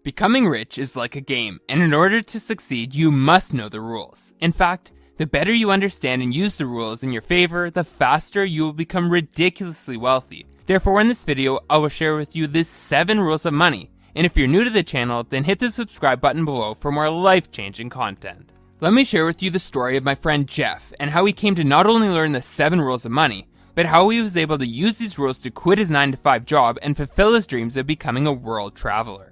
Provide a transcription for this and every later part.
Becoming rich is like a game, and in order to succeed, you must know the rules. In fact, the better you understand and use the rules in your favor, the faster you will become ridiculously wealthy. Therefore, in this video, I will share with you the 7 rules of money. And if you're new to the channel, then hit the subscribe button below for more life-changing content. Let me share with you the story of my friend Jeff, and how he came to not only learn the 7 rules of money, but how he was able to use these rules to quit his 9-to-5 job and fulfill his dreams of becoming a world traveler.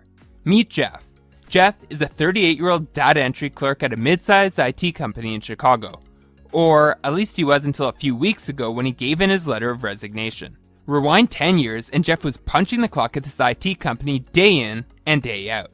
Meet Jeff. Jeff is a 38-year-old data entry clerk at a mid-sized IT company in Chicago. Or, at least he was until a few weeks ago when he gave in his letter of resignation. Rewind 10 years and Jeff was punching the clock at this IT company day in and day out.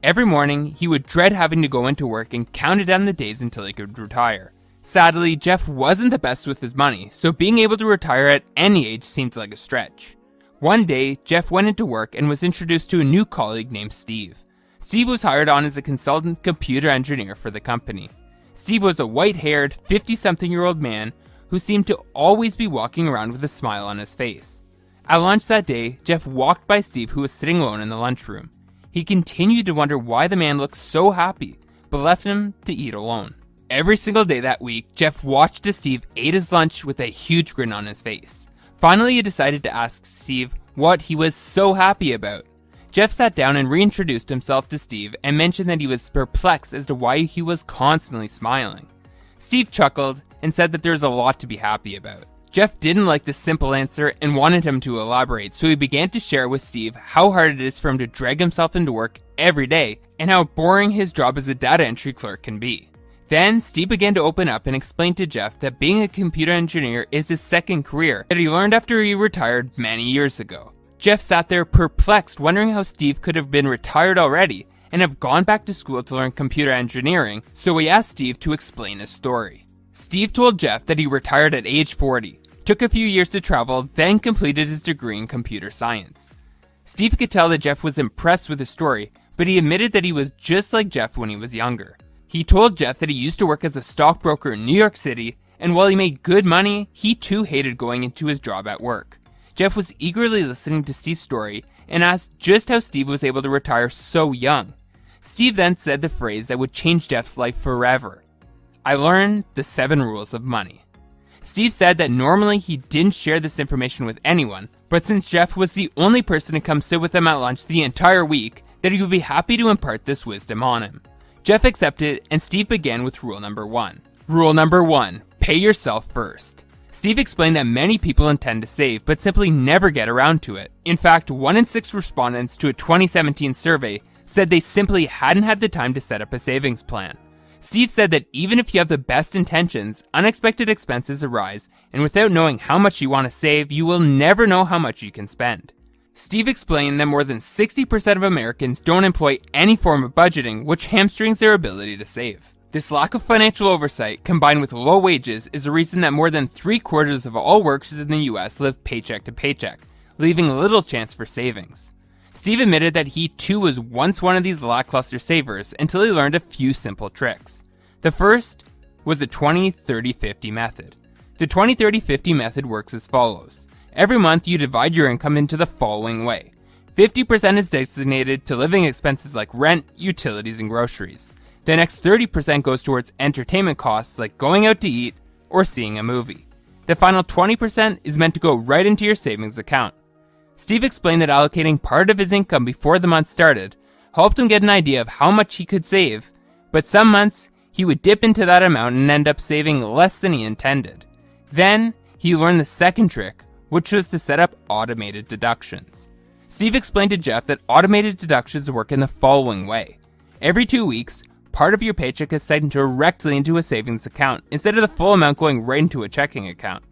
Every morning, he would dread having to go into work and counted down the days until he could retire. Sadly, Jeff wasn't the best with his money, so being able to retire at any age seemed like a stretch. One day, Jeff went into work and was introduced to a new colleague named Steve. Steve was hired on as a consultant computer engineer for the company. Steve was a white-haired, 50-something-year-old man who seemed to always be walking around with a smile on his face. At lunch that day, Jeff walked by Steve, who was sitting alone in the lunchroom. He continued to wonder why the man looked so happy, but left him to eat alone. Every single day that week, Jeff watched as Steve ate his lunch with a huge grin on his face. Finally, he decided to ask Steve what he was so happy about. Jeff sat down and reintroduced himself to Steve and mentioned that he was perplexed as to why he was constantly smiling. Steve chuckled and said that there was a lot to be happy about. Jeff didn't like this simple answer and wanted him to elaborate, so he began to share with Steve how hard it is for him to drag himself into work every day and how boring his job as a data entry clerk can be. Then, Steve began to open up and explain to Jeff that being a computer engineer is his second career that he learned after he retired many years ago. Jeff sat there perplexed, wondering how Steve could have been retired already and have gone back to school to learn computer engineering, so he asked Steve to explain his story. Steve told Jeff that he retired at age 40, took a few years to travel, then completed his degree in computer science. Steve could tell that Jeff was impressed with his story, but he admitted that he was just like Jeff when he was younger. He told Jeff that he used to work as a stockbroker in New York City, and while he made good money, he too hated going into his job at work. Jeff was eagerly listening to Steve's story and asked just how Steve was able to retire so young. Steve then said the phrase that would change Jeff's life forever. "I learned the 7 rules of money." Steve said that normally he didn't share this information with anyone, but since Jeff was the only person to come sit with him at lunch the entire week, that he would be happy to impart this wisdom on him. Jeff accepted, and Steve began with rule number 1. Rule number 1, pay yourself first. Steve explained that many people intend to save, but simply never get around to it. In fact, 1 in 6 respondents to a 2017 survey said they simply hadn't had the time to set up a savings plan. Steve said that even if you have the best intentions, unexpected expenses arise, and without knowing how much you want to save, you will never know how much you can spend. Steve explained that more than 60% of Americans don't employ any form of budgeting, which hamstrings their ability to save. This lack of financial oversight, combined with low wages, is the reason that more than 3/4 of all workers in the US live paycheck to paycheck, leaving little chance for savings. Steve admitted that he too was once one of these lackluster savers until he learned a few simple tricks. The first was the 20-30-50 method. The 20-30-50 method works as follows. Every month, you divide your income into the following way. 50% is designated to living expenses like rent, utilities, and groceries. The next 30% goes towards entertainment costs like going out to eat or seeing a movie. The final 20% is meant to go right into your savings account. Steve explained that allocating part of his income before the month started helped him get an idea of how much he could save, but some months he would dip into that amount and end up saving less than he intended. Then, he learned the second trick, which was to set up automated deductions. Steve explained to Jeff that automated deductions work in the following way. Every 2 weeks, part of your paycheck is sent directly into a savings account instead of the full amount going right into a checking account.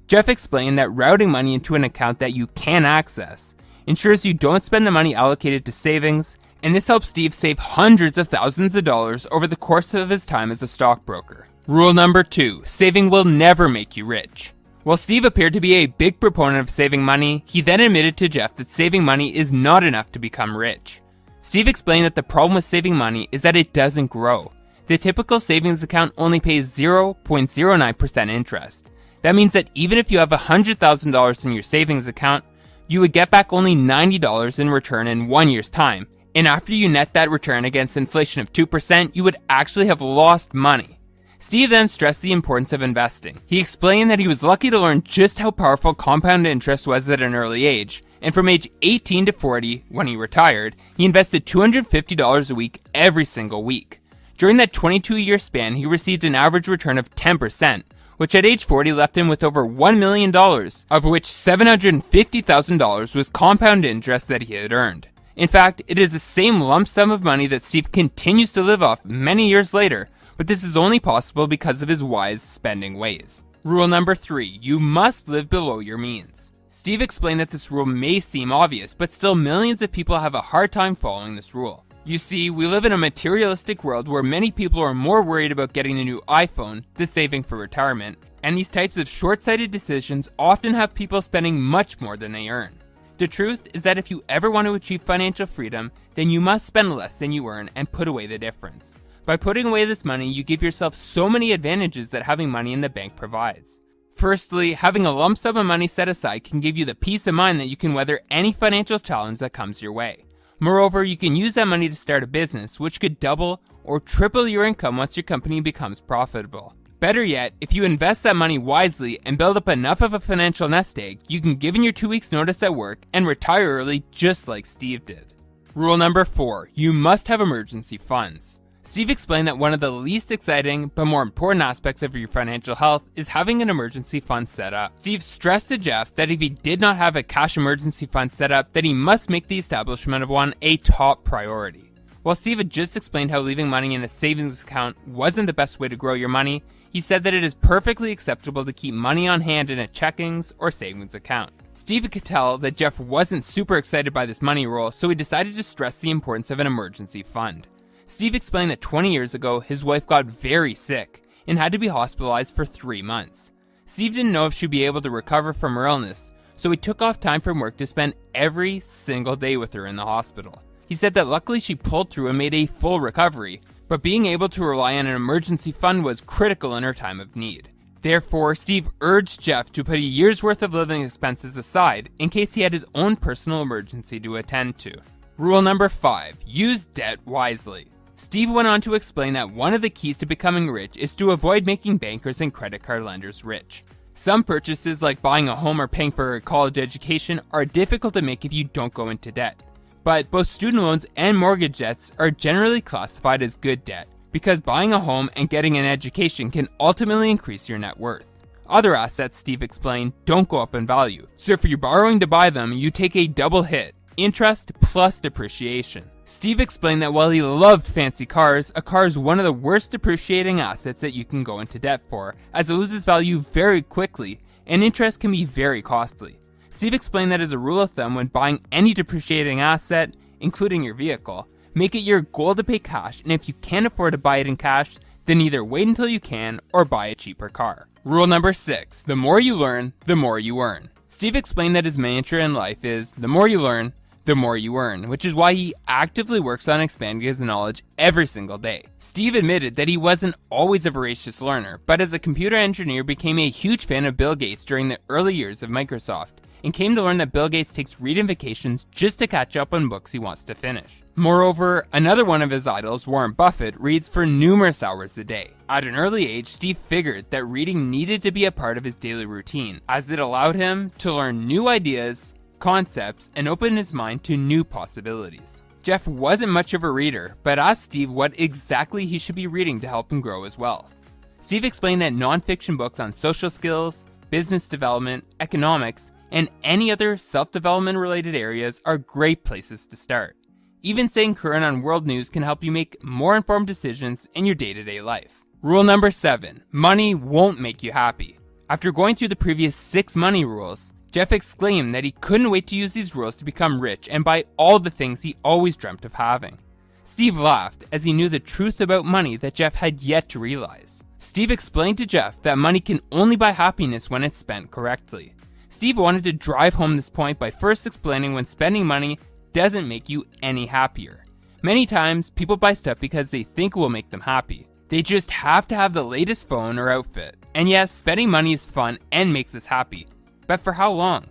Jeff explained that routing money into an account that you can access ensures you don't spend the money allocated to savings, and this helps Steve save hundreds of thousands of dollars over the course of his time as a stockbroker. Rule number 2, saving will never make you rich. While Steve appeared to be a big proponent of saving money, he then admitted to Jeff that saving money is not enough to become rich. Steve explained that the problem with saving money is that it doesn't grow. The typical savings account only pays 0.09% interest. That means that even if you have $100,000 in your savings account, you would get back only $90 in return in 1 year's time, And after you net that return against inflation of 2%, you would actually have lost money. Steve then stressed the importance of investing. He explained that he was lucky to learn just how powerful compound interest was at an early age, and from age 18 to 40, when he retired, he invested $250 a week every single week. During that 22-year span, he received an average return of 10%, which at age 40 left him with over $1 million, of which $750,000 was compound interest that he had earned. In fact, it is the same lump sum of money that Steve continues to live off many years later, but this is only possible because of his wise spending ways. Rule number 3, you must live below your means. Steve explained that this rule may seem obvious, but still millions of people have a hard time following this rule. You see, we live in a materialistic world where many people are more worried about getting the new iPhone than saving for retirement, and these types of short-sighted decisions often have people spending much more than they earn. The truth is that if you ever want to achieve financial freedom, then you must spend less than you earn and put away the difference. By putting away this money, you give yourself so many advantages that having money in the bank provides. Firstly, having a lump sum of money set aside can give you the peace of mind that you can weather any financial challenge that comes your way. Moreover, you can use that money to start a business, which could double or triple your income once your company becomes profitable. Better yet, if you invest that money wisely and build up enough of a financial nest egg, you can give in your 2 weeks notice at work and retire early just like Steve did. Rule number 4, you must have emergency funds. Steve explained that one of the least exciting but more important aspects of your financial health is having an emergency fund set up. Steve stressed to Jeff that if he did not have a cash emergency fund set up, then he must make the establishment of one a top priority. While Steve had just explained how leaving money in a savings account wasn't the best way to grow your money, he said that it is perfectly acceptable to keep money on hand in a checkings or savings account. Steve could tell that Jeff wasn't super excited by this money rule, so he decided to stress the importance of an emergency fund. Steve explained that 20 years ago, his wife got very sick and had to be hospitalized for 3 months. Steve didn't know if she'd be able to recover from her illness, so he took off time from work to spend every single day with her in the hospital. He said that luckily she pulled through and made a full recovery, but being able to rely on an emergency fund was critical in her time of need. Therefore, Steve urged Jeff to put a year's worth of living expenses aside in case he had his own personal emergency to attend to. Rule number 5, use debt wisely. Steve went on to explain that one of the keys to becoming rich is to avoid making bankers and credit card lenders rich. Some purchases, like buying a home or paying for a college education, are difficult to make if you don't go into debt. But both student loans and mortgage debts are generally classified as good debt, because buying a home and getting an education can ultimately increase your net worth. Other assets, Steve explained, don't go up in value, so if you're borrowing to buy them, you take a double hit, interest plus depreciation. Steve explained that while he loved fancy cars, a car is one of the worst depreciating assets that you can go into debt for, as it loses value very quickly, and interest can be very costly. Steve explained that as a rule of thumb, when buying any depreciating asset, including your vehicle, make it your goal to pay cash, and if you can't afford to buy it in cash, then either wait until you can or buy a cheaper car. Rule number 6, the more you learn, the more you earn. Steve explained that his mantra in life is, the more you learn, the more you earn, which is why he actively works on expanding his knowledge every single day. Steve admitted that he wasn't always a voracious learner, but as a computer engineer became a huge fan of Bill Gates during the early years of Microsoft, and came to learn that Bill Gates takes reading vacations just to catch up on books he wants to finish. Moreover, another one of his idols, Warren Buffett, reads for numerous hours a day. At an early age, Steve figured that reading needed to be a part of his daily routine, as it allowed him to learn new ideas, concepts, and open his mind to new possibilities. Jeff wasn't much of a reader, but asked Steve what exactly he should be reading to help him grow his wealth. Steve explained that nonfiction books on social skills, business development, economics, and any other self-development related areas are great places to start. Even staying current on world news can help you make more informed decisions in your day-to-day life. Rule number 7, money won't make you happy. After going through the previous 6 money rules, Jeff exclaimed that he couldn't wait to use these rules to become rich and buy all the things he always dreamt of having. Steve laughed as he knew the truth about money that Jeff had yet to realize. Steve explained to Jeff that money can only buy happiness when it's spent correctly. Steve wanted to drive home this point by first explaining when spending money doesn't make you any happier. Many times, people buy stuff because they think it will make them happy. They just have to have the latest phone or outfit. And yes, spending money is fun and makes us happy. But for how long?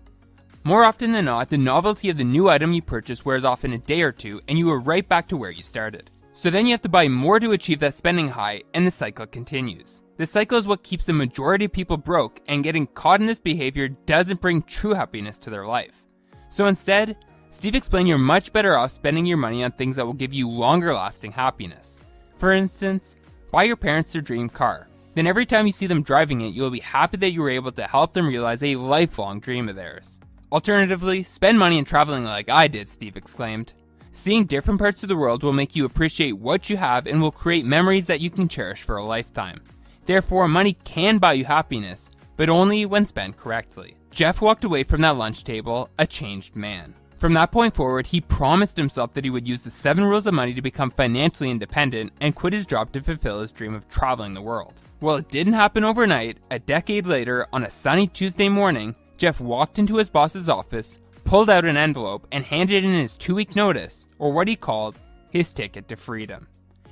More often than not, the novelty of the new item you purchase wears off in a day or two, and you are right back to where you started. So then you have to buy more to achieve that spending high, and the cycle continues. This cycle is what keeps the majority of people broke, and getting caught in this behavior doesn't bring true happiness to their life. So instead, Steve explained you're much better off spending your money on things that will give you longer lasting happiness. For instance, buy your parents their dream car. Then every time you see them driving it, you'll be happy that you were able to help them realize a lifelong dream of theirs. Alternatively, spend money in traveling like I did, Steve exclaimed. Seeing different parts of the world will make you appreciate what you have and will create memories that you can cherish for a lifetime. Therefore, money can buy you happiness, but only when spent correctly. Jeff walked away from that lunch table a changed man. From that point forward, he promised himself that he would use the 7 rules of money to become financially independent and quit his job to fulfill his dream of traveling the world. Well, it didn't happen overnight. A decade later, on a sunny Tuesday morning, Jeff walked into his boss's office, pulled out an envelope, and handed in his 2-week notice, or what he called his ticket to freedom.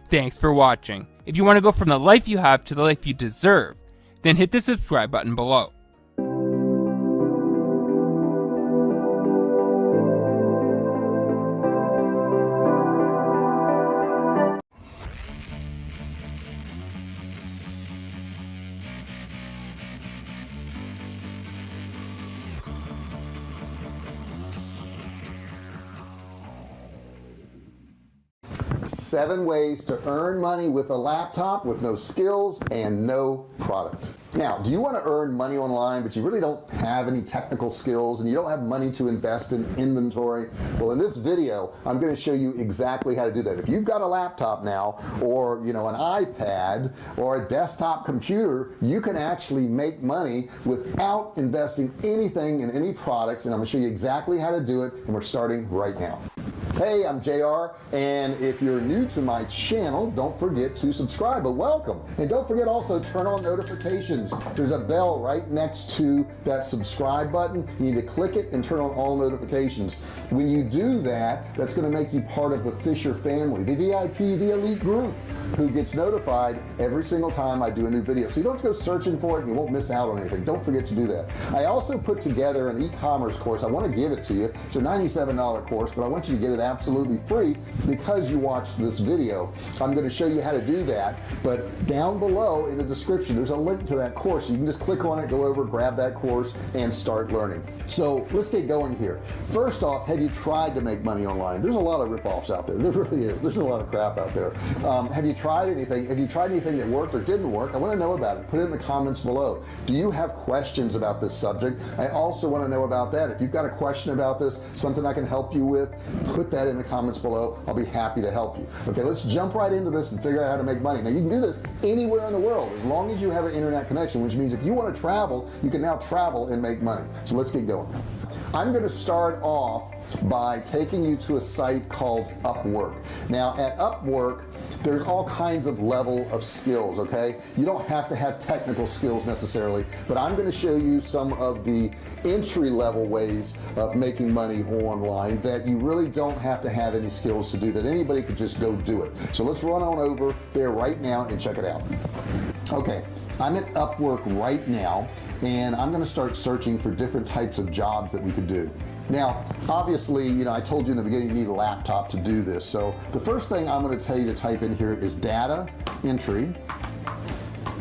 Thanks for watching. If you want to go from the life you have to the life you deserve, then hit the subscribe button below. 7 ways to earn money with a laptop with no skills and no product. Now, do you want to earn money online, but you really don't have any technical skills and you don't have money to invest in inventory? Well, in this video, I'm going to show you exactly how to do that. If you've got a laptop now, or an iPad or a desktop computer, you can actually make money without investing anything in any products, and I'm going to show you exactly how to do it, and we're starting right now. Hey, I'm JR, and if you're new to my channel, don't forget to subscribe, but welcome. And don't forget also turn on notifications. There's a bell right next to that subscribe button. You need to click it and turn on all notifications. When you do that, that's going to make you part of the Fisher family, the VIP, the elite group, who gets notified every single time I do a new video. So you don't have to go searching for it and you won't miss out on anything. Don't forget to do that. I also put together an e-commerce course. I want to give it to you. It's a $97 course, but I want you to get it absolutely free because you watched this video. I'm going to show you how to do that, but down below in the description there's a link to that course. You can just click on it, go over, grab that course, and start learning. So let's get going here. First off, have you tried to make money online? There's a lot of rip-offs out there. There really is. There's a lot of crap out there. Have you tried anything? Have you tried anything that worked or didn't work? I want to know about it. Put it in the comments below. Do you have questions about this subject? I also want to know about that. If you've got a question about this, something I can help you with, put that in the comments below. I'll be happy to help you. Okay, let's jump right into this and figure out how to make money. Now, you can do this anywhere in the world as long as you have an internet connection, which means if you want to travel, you can now travel and make money. So let's get going. I'm going to start off by taking you to a site called Upwork. Now, at Upwork, there's all kinds of level of skills, okay? You don't have to have technical skills necessarily, but I'm going to show you some of the entry-level ways of making money online that you really don't have to have any skills to do, that anybody could just go do it. So let's run on over there right now and check it out. Okay, I'm at Upwork right now, and I'm going to start searching for different types of jobs that we could do. Now, obviously, I told you in the beginning you need a laptop to do this. So the first thing I'm going to tell you to type in here is data entry.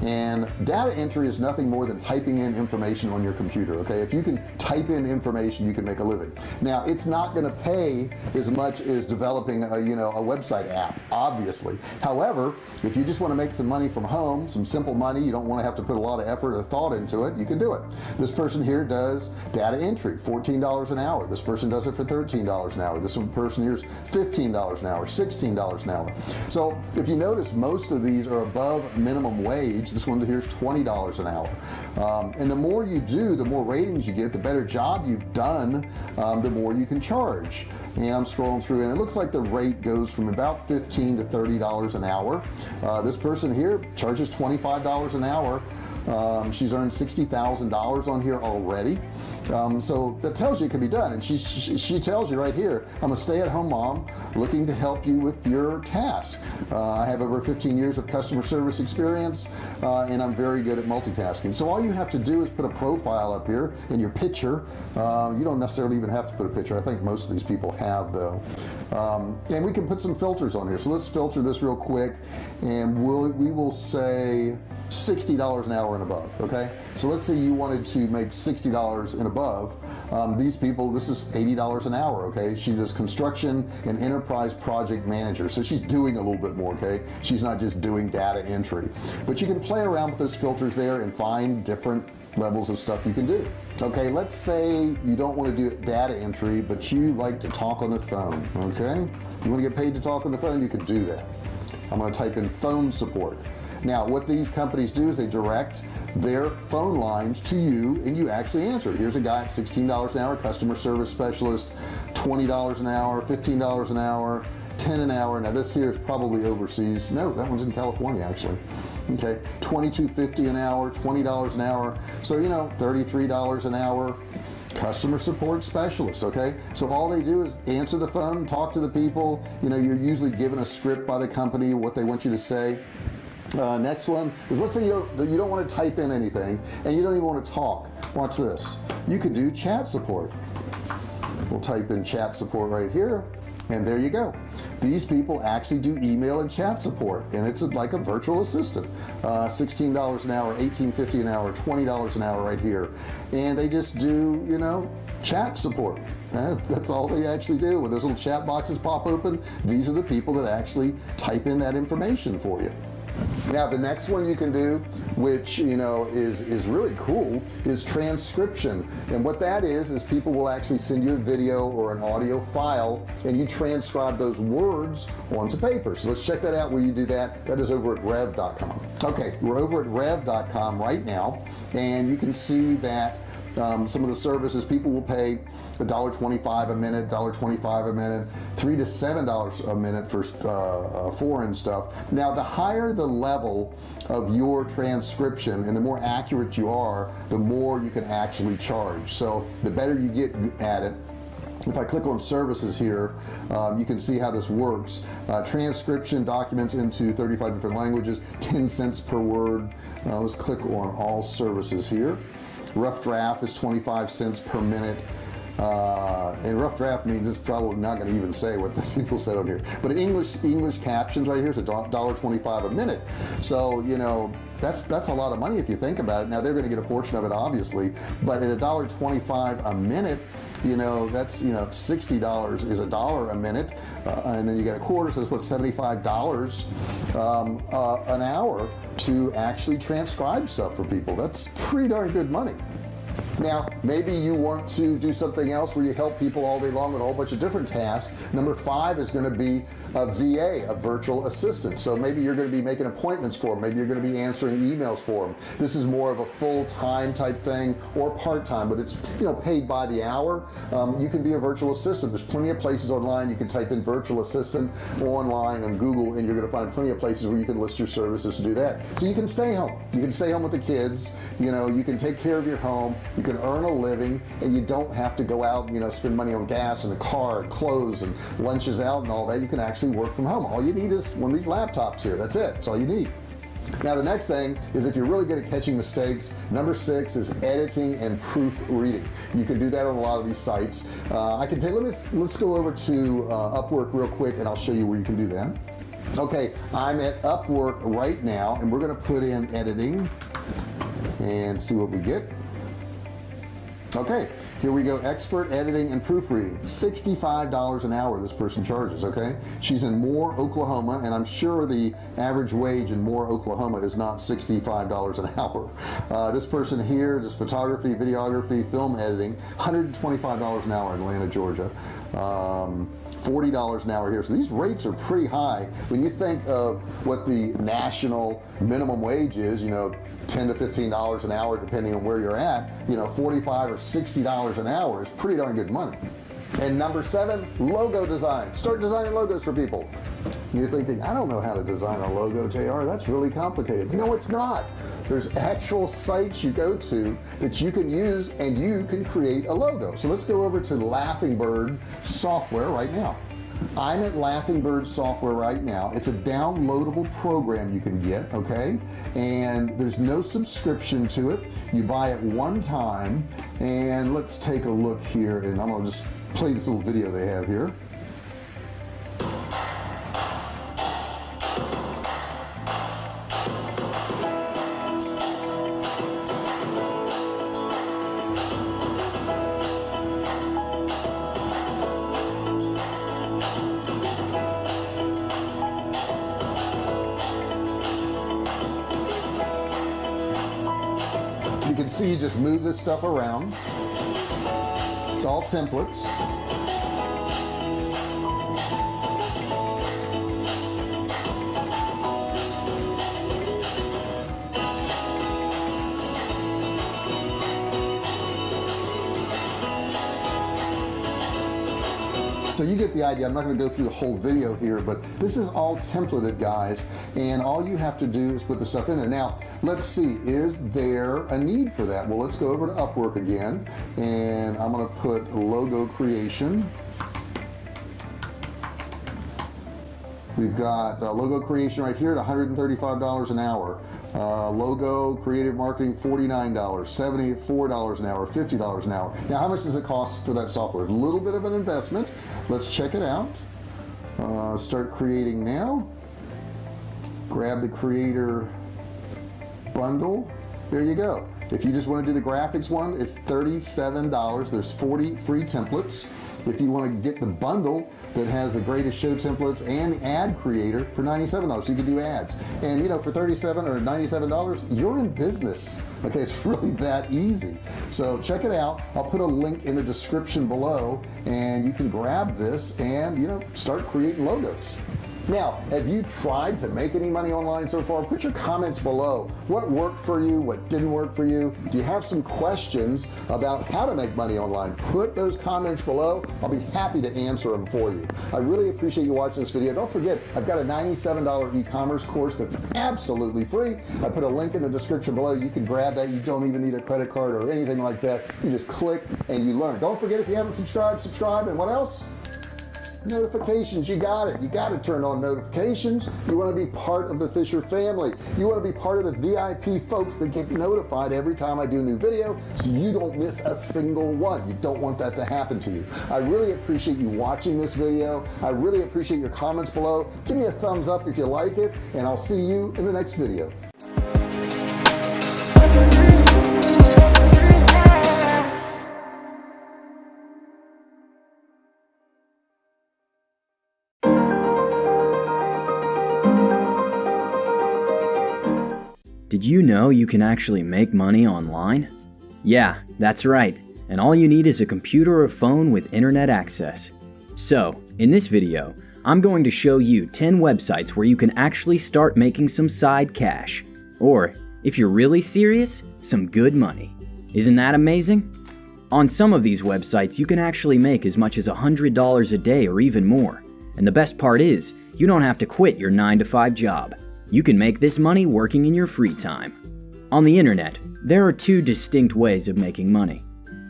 And data entry is nothing more than typing in information on your computer, okay? If you can type in information, you can make a living. Now, it's not going to pay as much as developing a website app, obviously. However, if you just want to make some money from home, some simple money, you don't want to have to put a lot of effort or thought into it, you can do it. This person here does data entry, $14 an hour. This person does it for $13 an hour. This one person here is $15 an hour, $16 an hour. So if you notice, most of these are above minimum wage. This one here is $20 an hour. And the more you do, the more ratings you get, the better job you've done, the more you can charge. And I'm scrolling through, and it looks like the rate goes from about $15 to $30 an hour. This person here charges $25 an hour. She's earned $60,000 on here already. So that tells you it can be done. And she tells you right here, I'm a stay-at-home mom looking to help you with your task. I have over 15 years of customer service experience, and I'm very good at multitasking. So all you have to do is put a profile up here in your picture. You don't necessarily even have to put a picture. I think most of these people have, though. And we can put some filters on here. So let's filter this real quick, and we will say $60 an hour and above. Okay, so let's say you wanted to make $60 and above. These people, this is $80 an hour. Okay, she does construction and enterprise project manager, so she's doing a little bit more. Okay, she's not just doing data entry, but you can play around with those filters there and find different levels of stuff you can do. Okay, let's say you don't want to do data entry, but you like to talk on the phone. Okay, you want to get paid to talk on the phone, you can do that. I'm going to type in phone support. Now, what these companies do is they direct their phone lines to you, and you actually answer. Here's a guy at $16 an hour, customer service specialist, $20 an hour, $15 an hour, $10 an hour. Now this here is probably overseas. No, that one's in California actually. Okay, $22.50 an hour, $20 an hour. So you know, $33 an hour. Customer support specialist. Okay, so all they do is answer the phone, talk to the people. You know, you're usually given a script by the company what they want you to say. Next one is, let's say you don't want to type in anything and you don't even want to talk. Watch this. You could do chat support. We'll type in chat support right here, and there you go. These people actually do email and chat support, and it's like a virtual assistant. $16 an hour, $18.50 an hour, $20 an hour right here, and they just do, you know, chat support. That's all they actually do. When those little chat boxes pop open, these are the people that actually type in that information for you. Now the next one you can do, which you know is really cool, is transcription. And what that is people will actually send you a video or an audio file, and you transcribe those words onto paper. So let's check that out where you do that. That is over at rev.com. Okay, we're over at rev.com right now, and you can see that some of the services people will pay $1.25 a minute, $1.25 a minute, $3 to $7 a minute for foreign stuff. Now the higher the level of your transcription and the more accurate you are, the more you can actually charge. So the better you get at it. If I click on services here, you can see how this works. Transcription documents into 35 different languages, 10 cents per word. Let's click on all services here. Rough draft is 25 cents per minute. And rough draft means it's probably not going to even say what the people said on here. But English captions right here is $1.25 a minute. So you know that's a lot of money if you think about it. Now they're going to get a portion of it, obviously, but at $1.25 a minute, you know that's $60 is $1 a minute, and then you get a quarter, so that's what, $75 an hour to actually transcribe stuff for people. That's pretty darn good money. Now, maybe you want to do something else where you help people all day long with a whole bunch of different tasks. Number 5 is going to be a VA, a virtual assistant. So maybe you're going to be making appointments for them. Maybe you're going to be answering emails for them. This is more of a full-time type thing or part-time, but it's paid by the hour. You can be a virtual assistant. There's plenty of places online. You can type in virtual assistant online on Google, and you're going to find plenty of places where you can list your services to do that. So you can stay home. You can stay home with the kids. You can take care of your home. You can earn a living, and you don't have to go out spend money on gas and a car and clothes and lunches out and all that. You can actually work from home. All you need is one of these laptops here. That's it. That's all you need. Now the next thing is, if you're really good at catching mistakes, number 6 is editing and proofreading. You can do that on a lot of these sites. I can tell you, let's go over to Upwork real quick, and I'll show you where you can do that. Okay, I'm at Upwork right now, and we're going to put in editing and see what we get. Okay, here we go. Expert editing and proofreading. $65 an hour this person charges, okay? She's in Moore, Oklahoma, and I'm sure the average wage in Moore, Oklahoma is not $65 an hour. This person here does photography, videography, film editing, $125 an hour in Atlanta, Georgia. $40 an hour here. So these rates are pretty high. When you think of what the national minimum wage is, $10 to $15 an hour depending on where you're at, $45 or $60 an hour is pretty darn good money. And number 7, logo design. Start designing logos for people. You're thinking, I don't know how to design a logo, JR. That's really complicated. No, it's not. There's actual sites you go to that you can use and you can create a logo. So let's go over to Laughing Bird software right now. I'm at Laughing Bird software right now. It's a downloadable program you can get, okay? And there's no subscription to it. You buy it one time. And let's take a look here, and I'm gonna just play this little video they have here. You can see you just move this stuff around. It's all templates. So you get the idea. I'm not going to go through the whole video here, but this is all templated, guys, and all you have to do is put the stuff in there. Now, let's see, is there a need for that? Well, let's go over to Upwork again, and I'm going to put logo creation. We've got logo creation right here at $135 an hour. Logo creative marketing, $49, $74 an hour, $50 an hour. Now, how much does it cost for that software? A little bit of an investment. Let's check it out. Start creating now. Grab the creator bundle. There you go. If you just want to do the graphics one, it's $37. There's 40 free templates. If you want to get the bundle that has the greatest show templates and the ad creator for $97, so you can do ads. And you know, for $37 or $97, you're in business. Okay, it's really that easy. So check it out. I'll put a link in the description below, and you can grab this and, you know, start creating logos. Now, have you tried to make any money online so far? Put your comments below. What worked for you? What didn't work for you? Do you have some questions about how to make money online? Put those comments below. I'll be happy to answer them for you. I really appreciate you watching this video. Don't forget, I've got a $97 e-commerce course that's absolutely free. I put a link in the description below. You can grab that. You don't even need a credit card or anything like that. You just click and you learn. Don't forget, if you haven't subscribed, subscribe. And what else? Notifications. You got it. You got to turn on notifications. You want to be part of the Fisher family. You want to be part of the VIP folks that get notified every time I do a new video, so you don't miss a single one. You don't want that to happen to you. I really appreciate you watching this video. I really appreciate your comments below. Give me a thumbs up if you like it, and I'll see you in the next video. Did you know you can actually make money online? Yeah, that's right, and all you need is a computer or phone with internet access. So, in this video, I'm going to show you 10 websites where you can actually start making some side cash. Or, if you're really serious, some good money. Isn't that amazing? On some of these websites, you can actually make as much as $100 a day or even more. And the best part is, you don't have to quit your 9-to-5 job. You can make this money working in your free time. On the internet, there are two distinct ways of making money.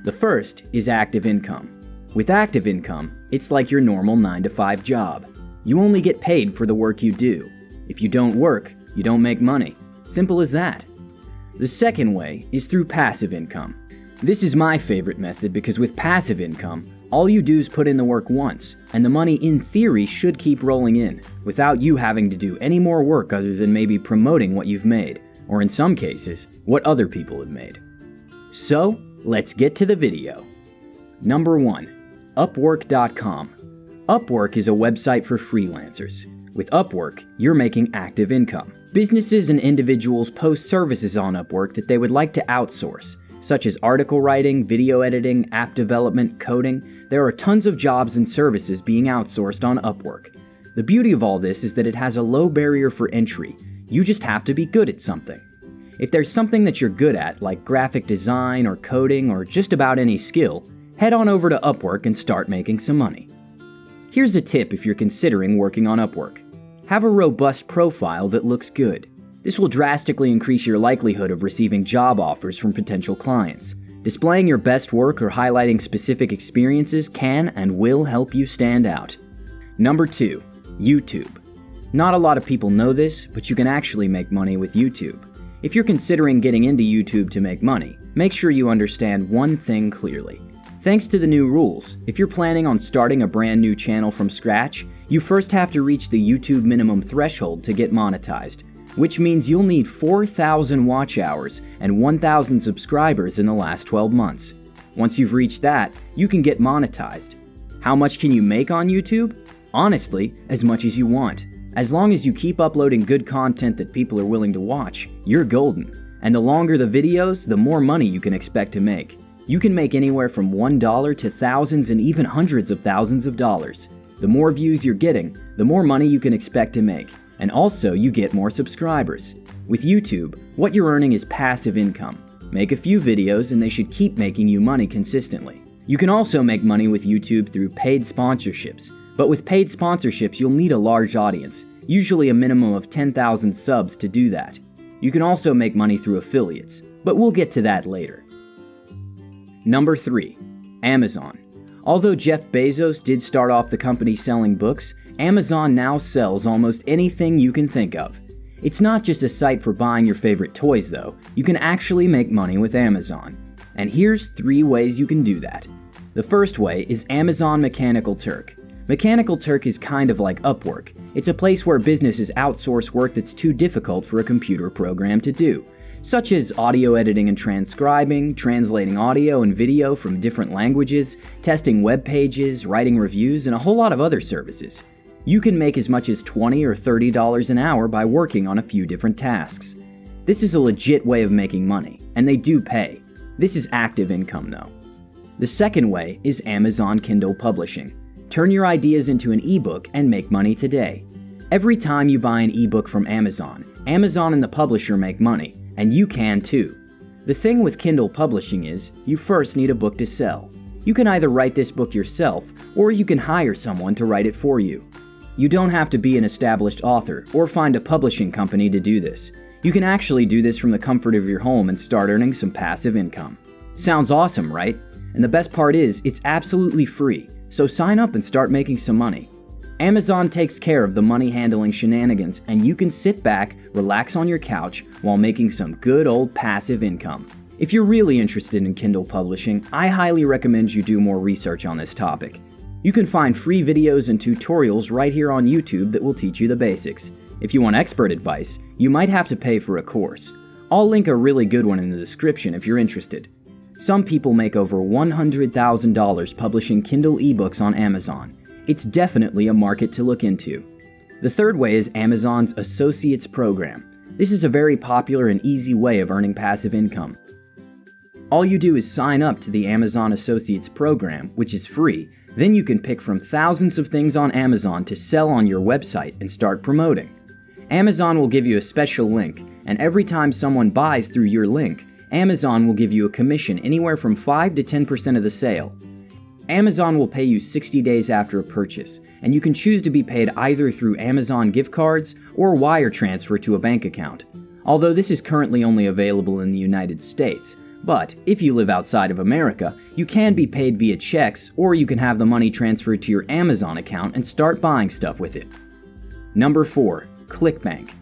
The first is active income. With active income, it's like your normal 9-to-5 job. You only get paid for the work you do. If you don't work, you don't make money. Simple as that. The second way is through passive income. This is my favorite method because with passive income, all you do is put in the work once, and the money in theory should keep rolling in, without you having to do any more work other than maybe promoting what you've made, or in some cases, what other people have made. So, let's get to the video. Number 1. Upwork.com. Upwork is a website for freelancers. With Upwork, you're making active income. Businesses and individuals post services on Upwork that they would like to outsource, such as article writing, video editing, app development, coding. There are tons of jobs and services being outsourced on Upwork. The beauty of all this is that it has a low barrier for entry. You just have to be good at something. If there's something that you're good at, like graphic design or coding or just about any skill, head on over to Upwork and start making some money. Here's a tip if you're considering working on Upwork. Have a robust profile that looks good. This will drastically increase your likelihood of receiving job offers from potential clients. Displaying your best work or highlighting specific experiences can and will help you stand out. Number 2, YouTube. Not a lot of people know this, but you can actually make money with YouTube. If you're considering getting into YouTube to make money, make sure you understand one thing clearly. Thanks to the new rules, if you're planning on starting a brand new channel from scratch, you first have to reach the YouTube minimum threshold to get monetized, which means you'll need 4,000 watch hours and 1,000 subscribers in the last 12 months. Once you've reached that, you can get monetized. How much can you make on YouTube? Honestly, as much as you want. As long as you keep uploading good content that people are willing to watch, you're golden. And the longer the videos, the more money you can expect to make. You can make anywhere from $1 to thousands and even hundreds of thousands of dollars. The more views you're getting, the more money you can expect to make. And also, you get more subscribers. With YouTube, what you're earning is passive income. Make a few videos and they should keep making you money consistently. You can also make money with YouTube through paid sponsorships. But with paid sponsorships, you'll need a large audience, usually a minimum of 10,000 subs to do that. You can also make money through affiliates, but we'll get to that later. Number 3, Amazon. Although Jeff Bezos did start off the company selling books, Amazon now sells almost anything you can think of. It's not just a site for buying your favorite toys though, you can actually make money with Amazon. And here's 3 ways you can do that. The first way is Amazon Mechanical Turk. Mechanical Turk is kind of like Upwork. It's a place where businesses outsource work that's too difficult for a computer program to do, such as audio editing and transcribing, translating audio and video from different languages, testing web pages, writing reviews, and a whole lot of other services. You can make as much as $20 or $30 an hour by working on a few different tasks. This is a legit way of making money, and they do pay. This is active income though. The second way is Amazon Kindle Publishing. Turn your ideas into an ebook and make money today. Every time you buy an ebook from Amazon, Amazon and the publisher make money, and you can too. The thing with Kindle Publishing is, you first need a book to sell. You can either write this book yourself, or you can hire someone to write it for you. You don't have to be an established author or find a publishing company to do this. You can actually do this from the comfort of your home and start earning some passive income. Sounds awesome, right? And the best part is, it's absolutely free. So sign up and start making some money. Amazon takes care of the money handling shenanigans and you can sit back, relax on your couch while making some good old passive income. If you're really interested in Kindle publishing, I highly recommend you do more research on this topic. You can find free videos and tutorials right here on YouTube that will teach you the basics. If you want expert advice, you might have to pay for a course. I'll link a really good one in the description if you're interested. Some people make over $100,000 publishing Kindle ebooks on Amazon. It's definitely a market to look into. The third way is Amazon's Associates Program. This is a very popular and easy way of earning passive income. All you do is sign up to the Amazon Associates Program, which is free. Then you can pick from thousands of things on Amazon to sell on your website and start promoting. Amazon will give you a special link, and every time someone buys through your link, Amazon will give you a commission anywhere from 5 to 10% of the sale. Amazon will pay you 60 days after a purchase, and you can choose to be paid either through Amazon gift cards or wire transfer to a bank account. Although this is currently only available in the United States, but if you live outside of America, you can be paid via checks or you can have the money transferred to your Amazon account and start buying stuff with it. Number 4, ClickBank.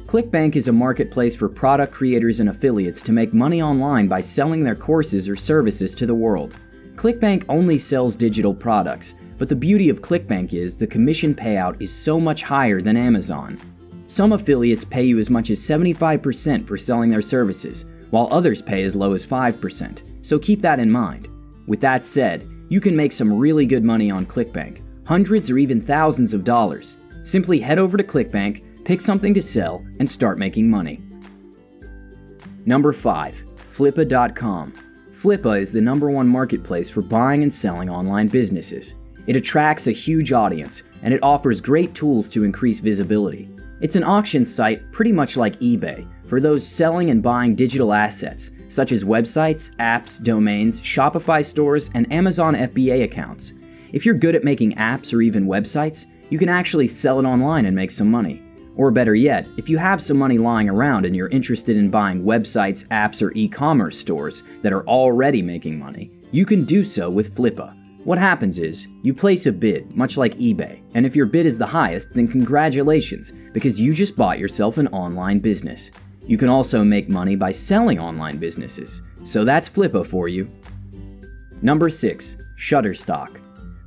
ClickBank is a marketplace for product creators and affiliates to make money online by selling their courses or services to the world. ClickBank only sells digital products, but the beauty of ClickBank is the commission payout is so much higher than Amazon. Some affiliates pay you as much as 75% for selling their services, while others pay as low as 5%, so keep that in mind. With that said, you can make some really good money on ClickBank, hundreds or even thousands of dollars. Simply head over to ClickBank, pick something to sell, and start making money. Number 5, Flippa.com. Flippa is the #1 marketplace for buying and selling online businesses. It attracts a huge audience, and it offers great tools to increase visibility. It's an auction site pretty much like eBay for those selling and buying digital assets, such as websites, apps, domains, Shopify stores, and Amazon FBA accounts. If you're good at making apps or even websites, you can actually sell it online and make some money. Or better yet, if you have some money lying around and you're interested in buying websites, apps, or e-commerce stores that are already making money, you can do so with Flippa. What happens is, you place a bid, much like eBay, and if your bid is the highest, then congratulations, because you just bought yourself an online business. You can also make money by selling online businesses. So that's Flippa for you. Number 6. Shutterstock.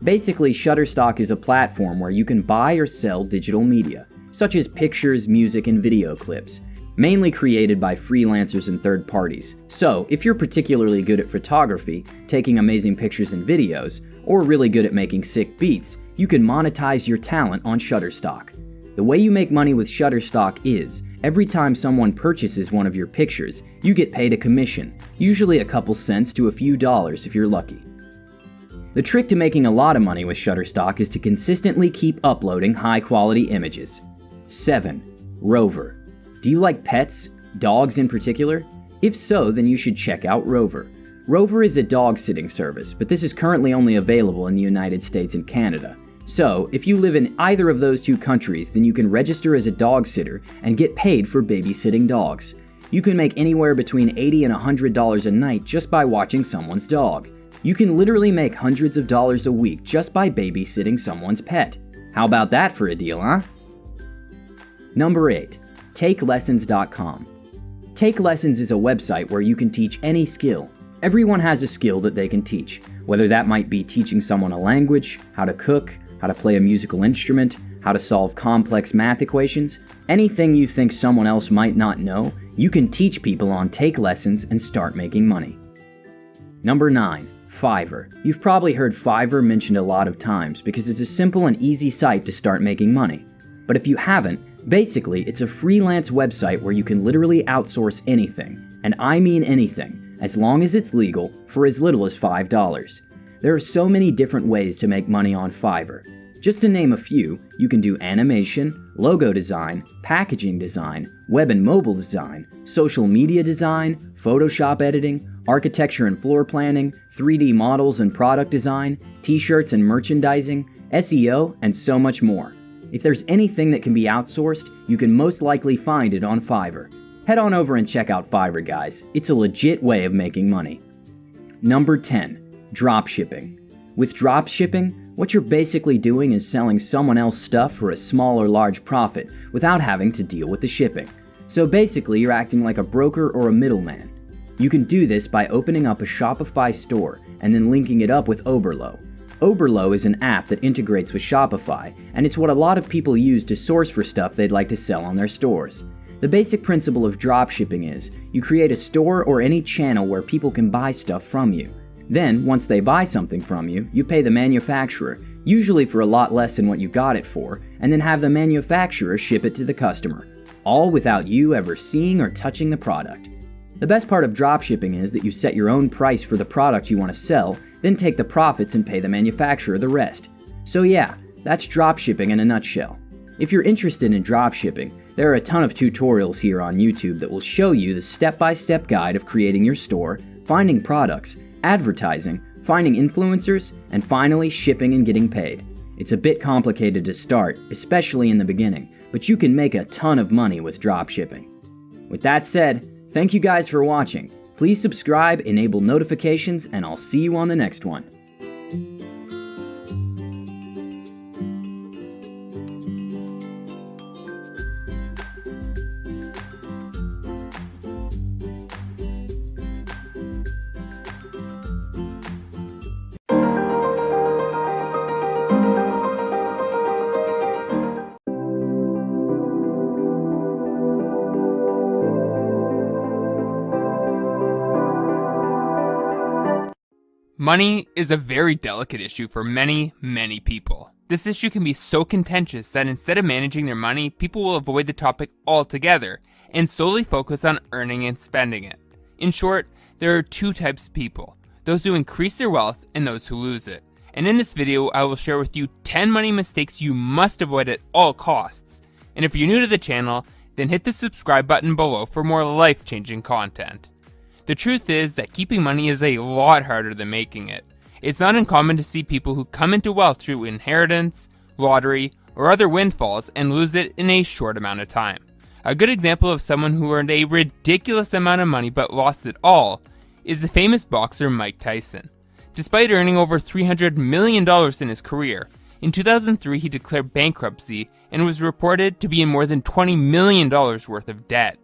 Basically, Shutterstock is a platform where you can buy or sell digital media, such as pictures, music, and video clips, mainly created by freelancers and third parties. So, if you're particularly good at photography, taking amazing pictures and videos, or really good at making sick beats, you can monetize your talent on Shutterstock. The way you make money with Shutterstock is, every time someone purchases one of your pictures, you get paid a commission, usually a couple cents to a few dollars if you're lucky. The trick to making a lot of money with Shutterstock is to consistently keep uploading high-quality images. 7. Rover. Do you like pets? Dogs in particular? If so, then you should check out Rover. Rover is a dog-sitting service, but this is currently only available in the United States and Canada. So, if you live in either of those two countries, then you can register as a dog sitter and get paid for babysitting dogs. You can make anywhere between $80 and $100 a night just by watching someone's dog. You can literally make hundreds of dollars a week just by babysitting someone's pet. How about that for a deal, huh? Number 8. TakeLessons.com. Take Lessons is a website where you can teach any skill. Everyone has a skill that they can teach, whether that might be teaching someone a language, how to cook, how to play a musical instrument, how to solve complex math equations. Anything you think someone else might not know, you can teach people on Take Lessons and start making money. Number 9. Fiverr. You've probably heard Fiverr mentioned a lot of times because it's a simple and easy site to start making money. But if you haven't, basically it's a freelance website where you can literally outsource anything, and I mean anything, as long as it's legal, for as little as $5. There are so many different ways to make money on Fiverr. Just to name a few, you can do animation, logo design, packaging design, web and mobile design, social media design, Photoshop editing, architecture and floor planning, 3D models and product design, t-shirts and merchandising, SEO, and so much more. If there's anything that can be outsourced, you can most likely find it on Fiverr. Head on over and check out Fiverr, guys. It's a legit way of making money. Number 10. Dropshipping. With dropshipping, what you're basically doing is selling someone else's stuff for a small or large profit without having to deal with the shipping. So basically, you're acting like a broker or a middleman. You can do this by opening up a Shopify store and then linking it up with Oberlo. Oberlo is an app that integrates with Shopify, and it's what a lot of people use to source for stuff they'd like to sell on their stores. The basic principle of dropshipping is, you create a store or any channel where people can buy stuff from you. Then, once they buy something from you, you pay the manufacturer, usually for a lot less than what you got it for, and then have the manufacturer ship it to the customer, all without you ever seeing or touching the product. The best part of dropshipping is that you set your own price for the product you want to sell, then take the profits and pay the manufacturer the rest. So yeah, that's dropshipping in a nutshell. If you're interested in dropshipping, there are a ton of tutorials here on YouTube that will show you the step-by-step guide of creating your store, finding products, advertising, finding influencers, and finally shipping and getting paid. It's a bit complicated to start, especially in the beginning, but you can make a ton of money with dropshipping. With that said, thank you guys for watching. Please subscribe, enable notifications, and I'll see you on the next one. Money is a very delicate issue for many, many people. This issue can be so contentious that instead of managing their money, people will avoid the topic altogether and solely focus on earning and spending it. In short, there are two types of people, those who increase their wealth and those who lose it. And in this video, I will share with you 10 money mistakes you must avoid at all costs. And if you're new to the channel, then hit the subscribe button below for more life-changing content. The truth is that keeping money is a lot harder than making it. It's not uncommon to see people who come into wealth through inheritance, lottery, or other windfalls and lose it in a short amount of time. A good example of someone who earned a ridiculous amount of money but lost it all is the famous boxer Mike Tyson. Despite earning over $300 million in his career, in 2003 he declared bankruptcy and was reported to be in more than $20 million worth of debt.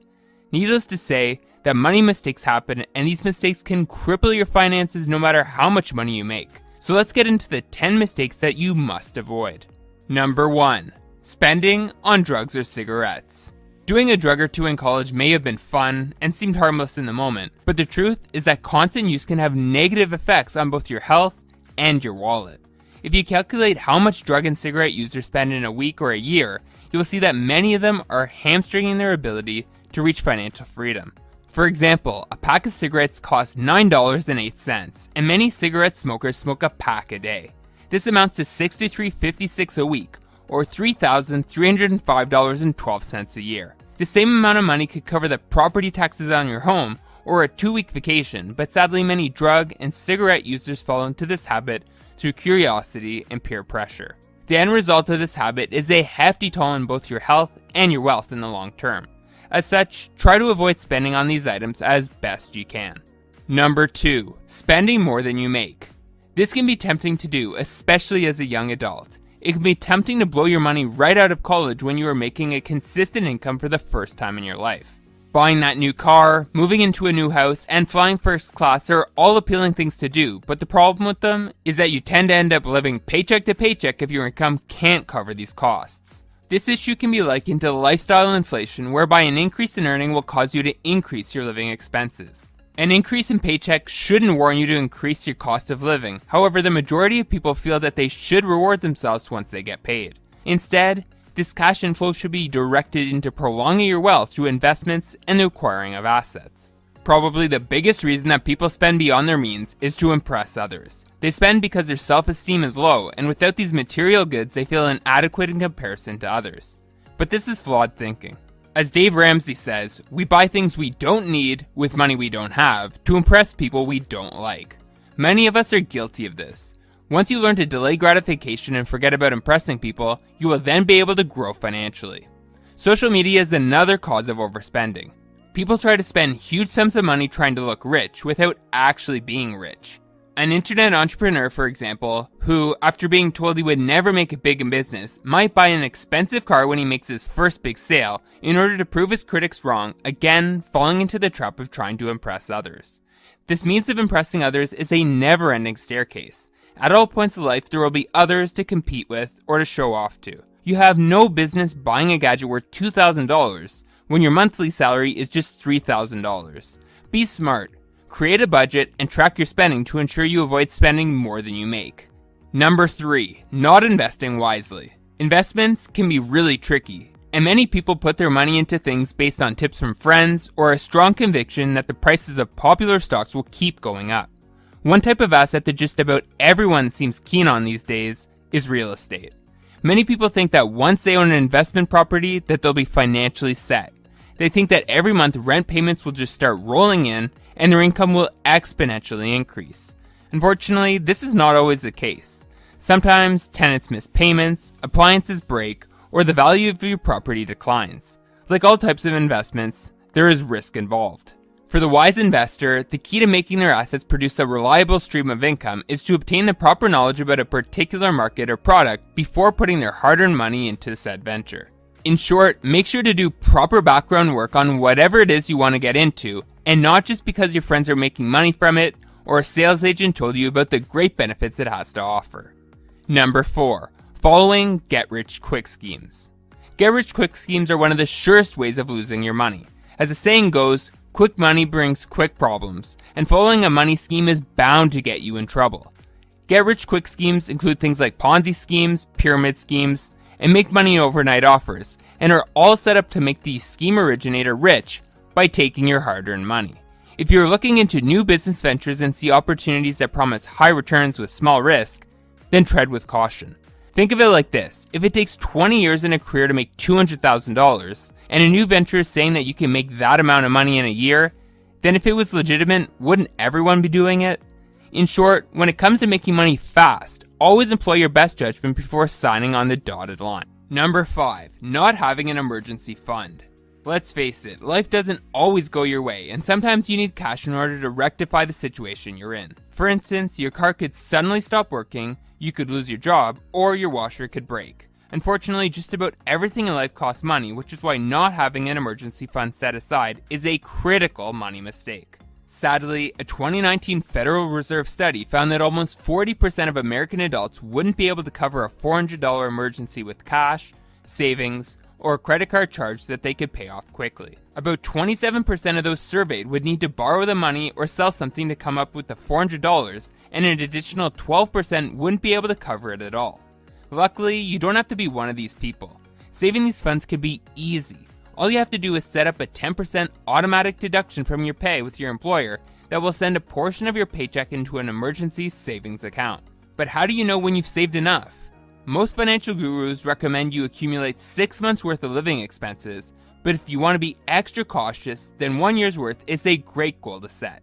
Needless to say, that money mistakes happen, and these mistakes can cripple your finances no matter how much money you make. So let's get into the 10 mistakes that you must avoid. Number 1. Spending on drugs or cigarettes. Doing a drug or two in college may have been fun and seemed harmless in the moment, but the truth is that constant use can have negative effects on both your health and your wallet. If you calculate how much drug and cigarette users spend in a week or a year, you'll see that many of them are hamstringing their ability to reach financial freedom. For example, a pack of cigarettes costs $9.08, and many cigarette smokers smoke a pack a day. This amounts to $63.56 a week, or $3,305.12 a year. The same amount of money could cover the property taxes on your home, or a 2-week vacation, but sadly many drug and cigarette users fall into this habit through curiosity and peer pressure. The end result of this habit is a hefty toll on both your health and your wealth in the long term. As such, try to avoid spending on these items as best you can. Number 2. Spending more than you make. This can be tempting to do, especially as a young adult. It can be tempting to blow your money right out of college when you are making a consistent income for the first time in your life. Buying that new car, moving into a new house, and flying first class are all appealing things to do, but the problem with them is that you tend to end up living paycheck to paycheck if your income can't cover these costs. This issue can be likened to lifestyle inflation, whereby an increase in earning will cause you to increase your living expenses. An increase in paycheck shouldn't warn you to increase your cost of living. However, the majority of people feel that they should reward themselves once they get paid. Instead, this cash inflow should be directed into prolonging your wealth through investments and the acquiring of assets. Probably the biggest reason that people spend beyond their means is to impress others. They spend because their self-esteem is low, and without these material goods, they feel inadequate in comparison to others. But this is flawed thinking. As Dave Ramsey says, we buy things we don't need with money we don't have to impress people we don't like. Many of us are guilty of this. Once you learn to delay gratification and forget about impressing people, you will then be able to grow financially. Social media is another cause of overspending. People try to spend huge sums of money trying to look rich without actually being rich. An internet entrepreneur, for example, who, after being told he would never make it big in business, might buy an expensive car when he makes his first big sale in order to prove his critics wrong, again falling into the trap of trying to impress others. This means of impressing others is a never-ending staircase. At all points of life, there will be others to compete with or to show off to. You have no business buying a gadget worth $2,000 when your monthly salary is just $3,000. Be smart. Create a budget and track your spending to ensure you avoid spending more than you make. Number 3. Not investing wisely. Investments can be really tricky, and many people put their money into things based on tips from friends or a strong conviction that the prices of popular stocks will keep going up. One type of asset that just about everyone seems keen on these days is real estate. Many people think that once they own an investment property that they'll be financially set. They think that every month rent payments will just start rolling in and their income will exponentially increase. Unfortunately, this is not always the case. Sometimes tenants miss payments, appliances break, or the value of your property declines. Like all types of investments, there is risk involved. For the wise investor, the key to making their assets produce a reliable stream of income is to obtain the proper knowledge about a particular market or product before putting their hard-earned money into said venture. In short, make sure to do proper background work on whatever it is you want to get into, and not just because your friends are making money from it or a sales agent told you about the great benefits it has to offer. Number 4. Following get-rich-quick schemes. Get-rich-quick schemes are one of the surest ways of losing your money. As the saying goes, quick money brings quick problems, and following a money scheme is bound to get you in trouble. Get-rich-quick schemes include things like Ponzi schemes, pyramid schemes, and make money overnight offers, and are all set up to make the scheme originator rich by taking your hard-earned money. If you're looking into new business ventures and see opportunities that promise high returns with small risk, then tread with caution. Think of it like this: if it takes 20 years in a career to make $200,000, and a new venture is saying that you can make that amount of money in a year, then if it was legitimate, wouldn't everyone be doing it? In short, when it comes to making money fast, always employ your best judgment before signing on the dotted line. Number 5. Not having an emergency fund. Let's face it, life doesn't always go your way, and sometimes you need cash in order to rectify the situation you're in. For instance, your car could suddenly stop working, you could lose your job, or your washer could break. Unfortunately, just about everything in life costs money, which is why not having an emergency fund set aside is a critical money mistake. Sadly, a 2019 Federal Reserve study found that almost 40% of American adults wouldn't be able to cover a $400 emergency with cash, savings, or a credit card charge that they could pay off quickly. About 27% of those surveyed would need to borrow the money or sell something to come up with the $400, and an additional 12% wouldn't be able to cover it at all. Luckily, you don't have to be one of these people. Saving these funds can be easy. All you have to do is set up a 10% automatic deduction from your pay with your employer that will send a portion of your paycheck into an emergency savings account. But how do you know when you've saved enough? Most financial gurus recommend you accumulate 6 months worth of living expenses, but if you want to be extra cautious, then 1 year's worth is a great goal to set.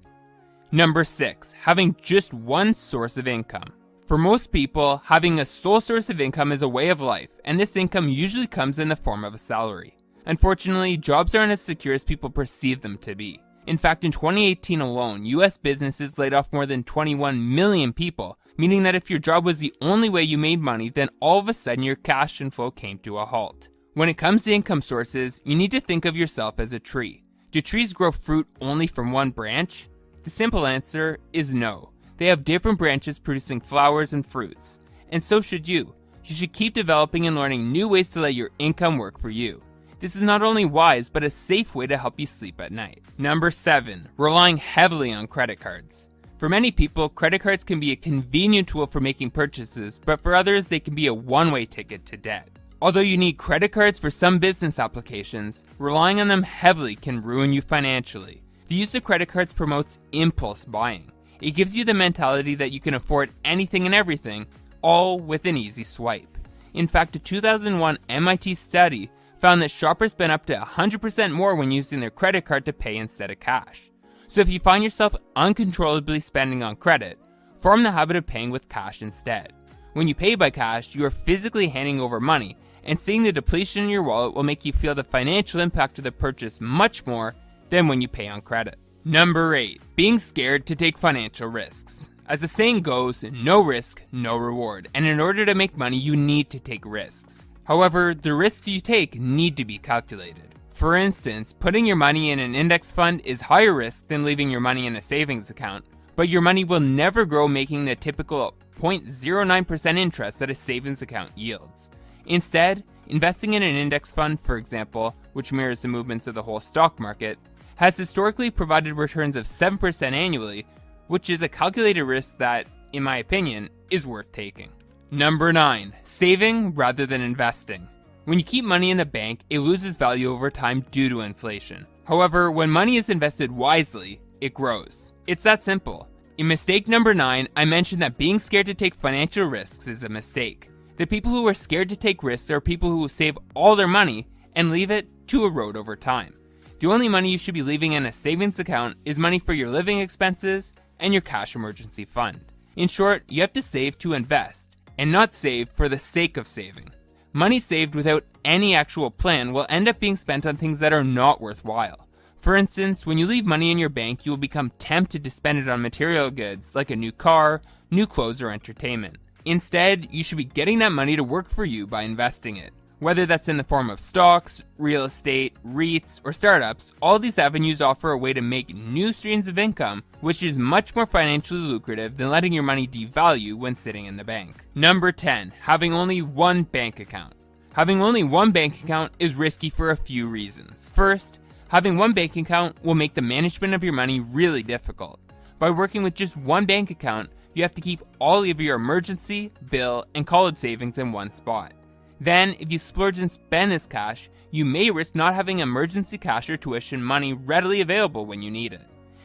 Number 6. Having just one source of income. For most people, having a sole source of income is a way of life, and this income usually comes in the form of a salary. Unfortunately, jobs aren't as secure as people perceive them to be. In fact, in 2018 alone, US businesses laid off more than 21 million people, meaning that if your job was the only way you made money, then all of a sudden your cash inflow came to a halt. When it comes to income sources, you need to think of yourself as a tree. Do trees grow fruit only from one branch? The simple answer is no. They have different branches producing flowers and fruits. And so should you. You should keep developing and learning new ways to let your income work for you. This is not only wise, but a safe way to help you sleep at night. Number 7. Relying heavily on credit cards. For many people, credit cards can be a convenient tool for making purchases, but for others, they can be a one-way ticket to debt. Although you need credit cards for some business applications, relying on them heavily can ruin you financially. The use of credit cards promotes impulse buying. It gives you the mentality that you can afford anything and everything, all with an easy swipe. In fact, a 2001 MIT study found that shoppers spend up to 100% more when using their credit card to pay instead of cash. So if you find yourself uncontrollably spending on credit, form the habit of paying with cash instead. When you pay by cash, you are physically handing over money, and seeing the depletion in your wallet will make you feel the financial impact of the purchase much more than when you pay on credit. Number 8. Being scared to take financial risks. As the saying goes, no risk, no reward, and in order to make money, you need to take risks. However, the risks you take need to be calculated. For instance, putting your money in an index fund is higher risk than leaving your money in a savings account, but your money will never grow, making the typical 0.09% interest that a savings account yields. Instead, investing in an index fund, for example, which mirrors the movements of the whole stock market, has historically provided returns of 7% annually, which is a calculated risk that, in my opinion, is worth taking. Number 9. Saving rather than investing. When you keep money in the bank, it loses value over time due to inflation. However, when money is invested wisely, it grows. It's that simple. In mistake number 9, I mentioned that being scared to take financial risks is a mistake. The people who are scared to take risks are people who save all their money and leave it to erode over time. The only money you should be leaving in a savings account is money for your living expenses and your cash emergency fund. In short, you have to save to invest, and not save for the sake of saving. Money saved without any actual plan will end up being spent on things that are not worthwhile. For instance, when you leave money in your bank, you will become tempted to spend it on material goods like a new car, new clothes, or entertainment. Instead, you should be getting that money to work for you by investing it. Whether that's in the form of stocks, real estate, REITs, or startups, all these avenues offer a way to make new streams of income, which is much more financially lucrative than letting your money devalue when sitting in the bank. Number 10. Having only one bank account. Having only one bank account is risky for a few reasons. First, having one bank account will make the management of your money really difficult. By working with just one bank account, you have to keep all of your emergency, bill, and college savings in one spot. Then, if you splurge and spend this cash, you may risk not having emergency cash or tuition money readily available when you need it.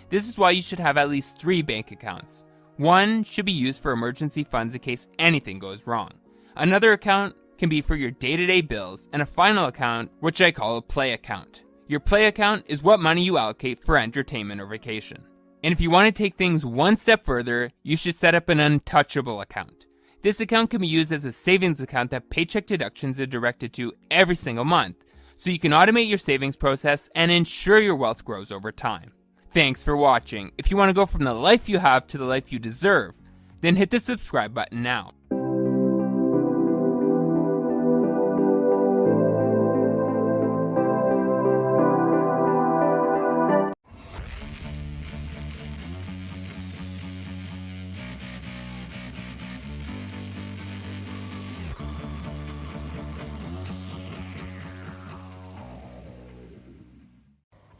This is why you should have at least 3 bank accounts. One should be used for emergency funds in case anything goes wrong. Another account can be for your day-to-day bills, and a final account, which I call a play account. Your play account is what money you allocate for entertainment or vacation. And if you want to take things one step further, you should set up an untouchable account. This account can be used as a savings account that paycheck deductions are directed to every single month, so you can automate your savings process and ensure your wealth grows over time. Thanks for watching. If you want to go from the life you have to the life you deserve, then hit the subscribe button now.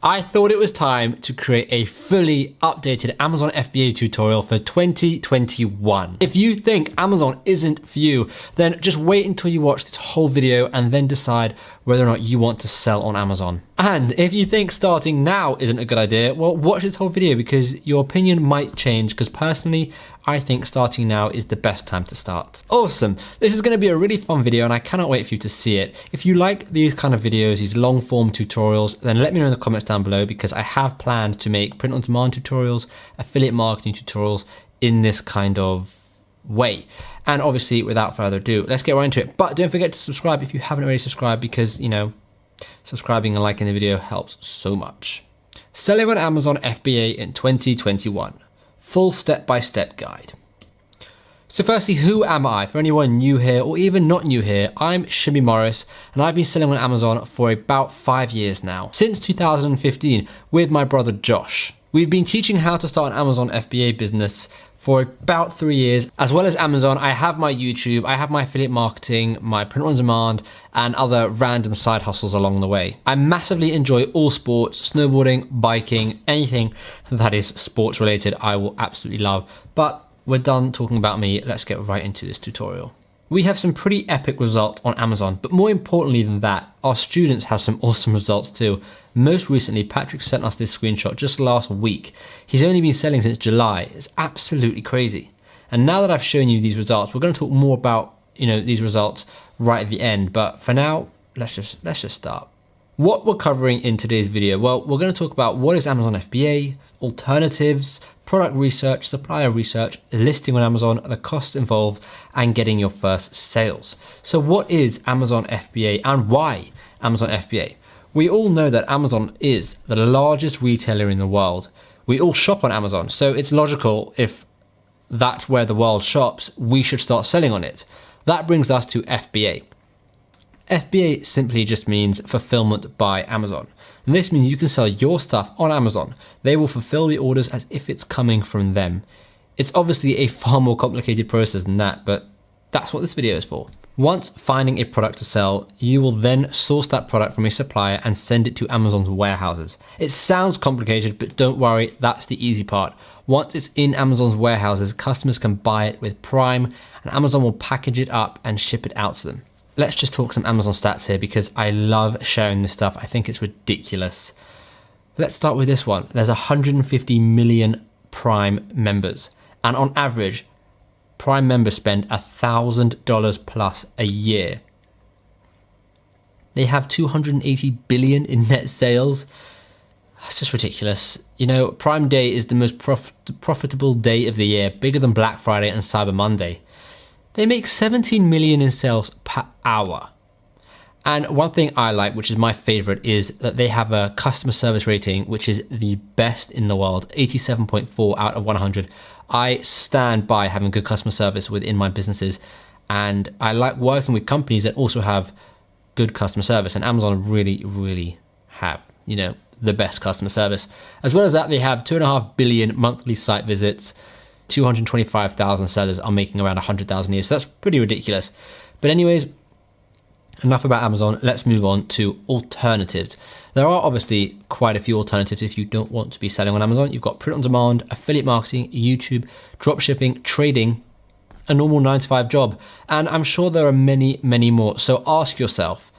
I thought it was time to create a fully updated Amazon FBA tutorial for 2021. If you think Amazon isn't for you, then just wait until you watch this whole video and then decide whether or not you want to sell on Amazon. And if you think starting now isn't a good idea, well, watch this whole video because your opinion might change, because personally, I think starting now is the best time to start. Awesome. This is going to be a really fun video and I cannot wait for you to see it. If you like these kind of videos, these long form tutorials, then let me know in the comments down below, because I have planned to make print on demand tutorials, affiliate marketing tutorials in this kind of way. And obviously, without further ado, let's get right into it. But don't forget to subscribe if you haven't already subscribed, because, you know, subscribing and liking the video helps so much. Selling on Amazon FBA in 2021. Full step-by-step guide. So firstly, who am I? For anyone new here or even not new here, I'm Shimmy Morris and I've been selling on Amazon for about 5 years now. Since 2015 with my brother Josh. We've been teaching how to start an Amazon FBA business for about 3 years. As well as Amazon, I have my YouTube, I have my affiliate marketing, my print on demand, and other random side hustles along the way. I massively enjoy all sports, snowboarding, biking, anything that is sports related, I will absolutely love. But we're done talking about me, let's get right into this tutorial. We have some pretty epic results on Amazon, but more importantly than that, our students have some awesome results too. Most recently, Patrick sent us this screenshot just last week. He's only been selling since July. It's absolutely crazy. And now that I've shown you these results, we're going to talk more about, you know, these results right at the end. But for now, let's just start. What we're covering in today's video, well, we're going to talk about what is Amazon FBA, alternatives, product research, supplier research, listing on Amazon, the costs involved, and getting your first sales. So what is Amazon FBA and why Amazon FBA? We all know that Amazon is the largest retailer in the world. We all shop on Amazon, so it's logical if that's where the world shops, we should start selling on it. That brings us to FBA. FBA simply just means fulfillment by Amazon. And this means you can sell your stuff on Amazon. They will fulfill the orders as if it's coming from them. It's obviously a far more complicated process than that, but that's what this video is for. Once finding a product to sell, you will then source that product from a supplier and send it to Amazon's warehouses. It sounds complicated, but don't worry, that's the easy part. Once it's in Amazon's warehouses, customers can buy it with Prime, and Amazon will package it up and ship it out to them. Let's just talk some Amazon stats here because I love sharing this stuff. I think it's ridiculous. Let's start with this one. There's 150 million Prime members, and on average, Prime members spend $1,000 plus a year. They have 280 billion in net sales. That's just ridiculous. You know, Prime Day is the most profitable day of the year, bigger than Black Friday and Cyber Monday. They make 17 million in sales per hour. And one thing I like, which is my favorite, is that they have a customer service rating, which is the best in the world, 87.4 out of 100. I stand by having good customer service within my businesses, and I like working with companies that also have good customer service, and Amazon really have, you know, the best customer service. As well as that, they have 2.5 billion monthly site visits, 225,000 sellers are making around 100,000 a year, so that's pretty ridiculous. But anyways, enough about Amazon, let's move on to alternatives. There are obviously quite a few alternatives if you don't want to be selling on Amazon. You've got print on demand, affiliate marketing, YouTube, dropshipping, trading, a normal 9-to-5 job. And I'm sure there are many more. So ask yourself,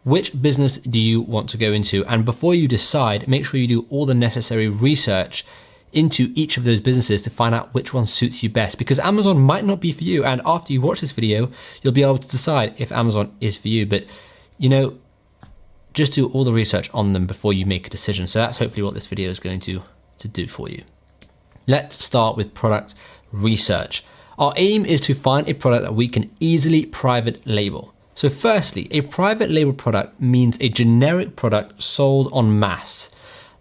which business do you want to go into? And before you decide, make sure you do all the necessary research into each of those businesses to find out which one suits you best, because Amazon might not be for you. And after you watch this video, you'll be able to decide if Amazon is for you. But, you know, just do all the research on them before you make a decision. So that's hopefully what this video is going to do for you. Let's start with product research. Our aim is to find a product that we can easily private label. So firstly, a private label product means a generic product sold en masse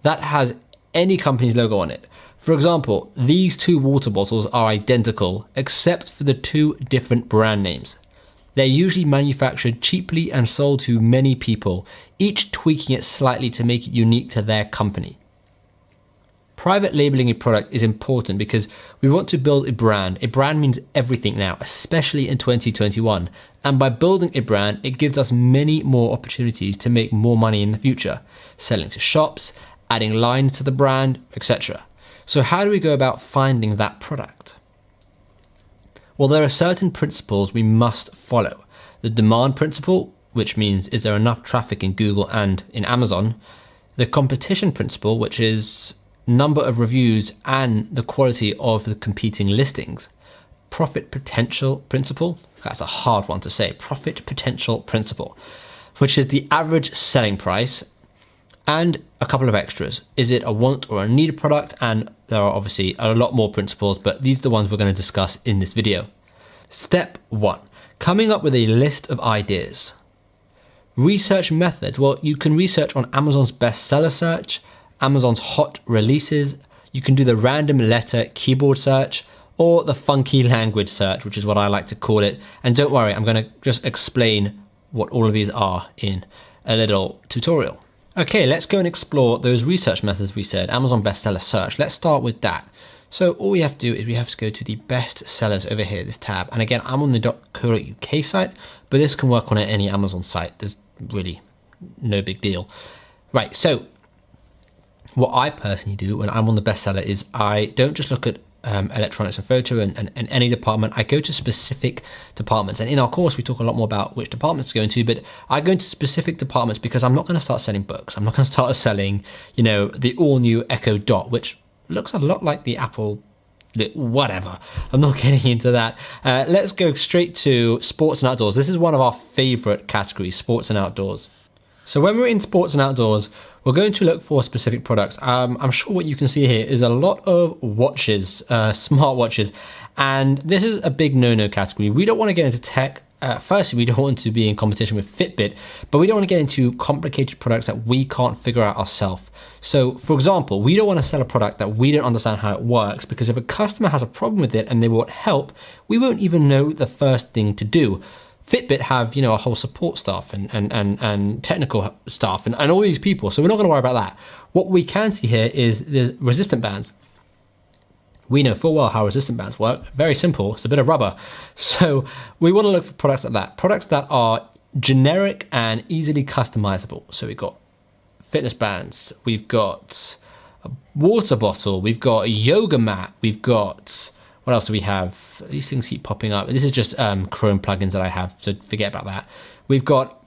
that has any company's logo on it. For example, these two water bottles are identical except for the two different brand names. They're usually manufactured cheaply and sold to many people, each tweaking it slightly to make it unique to their company. Private labeling a product is important because we want to build a brand. A brand means everything now, especially in 2021. And by building a brand, it gives us many more opportunities to make more money in the future, selling to shops, adding lines to the brand, etc. So how do we go about finding that product? Well, there are certain principles we must follow. The demand principle, which means is there enough traffic in Google and in Amazon? The competition principle, which is number of reviews and the quality of the competing listings. Profit potential principle, that's a hard one to say. Profit potential principle, which is the average selling price, and a couple of extras. Is it a want or a need product? And there are obviously a lot more principles, but these are the ones we're going to discuss in this video. Step 1, coming up with a list of ideas. Research method. Well, you can research on Amazon's bestseller search, Amazon's hot releases. You can do the random letter keyword search or the funky language search, which is what I like to call it. And don't worry, I'm going to just explain what all of these are in a little tutorial. Okay, let's go and explore those research methods we said. Amazon bestseller search. Let's start with that. So all we have to do is we have to go to the best sellers over here, this tab. And again, I'm on the .co.uk site, but this can work on any Amazon site. There's really no big deal. Right, so what I personally do when I'm on the bestseller is I don't just look at electronics and photo and any department. I go to specific departments, and in our course we talk a lot more about which departments to go into, but I go into specific departments because I'm not going to start selling books. I'm not going to start selling, you know, the all new Echo Dot, which looks a lot like the Apple, whatever. I'm not getting into that. Let's go straight to sports and outdoors. This is one of our favorite categories, sports and outdoors. So when we're in sports and outdoors, we're going to look for specific products. I'm sure what you can see here is a lot of watches, smart watches, and this is a big no-no category. We don't want to get into tech. Firstly, we don't want to be in competition with Fitbit, but we don't want to get into complicated products that we can't figure out ourselves. So, for example, we don't want to sell a product that we don't understand how it works, because if a customer has a problem with it and they want help, we won't even know the first thing to do. Fitbit have, you know, a whole support staff and technical staff and all these people, so we're not going to worry about that. What we can see here is the resistant bands. We know full well how resistant bands work. Very simple. It's a bit of rubber. So we want to look for products like that. Products that are generic and easily customizable. So we've got fitness bands. We've got a water bottle. We've got a yoga mat. We've got... what else do we have? These things keep popping up. This is just Chrome plugins that I have, so forget about that. We've got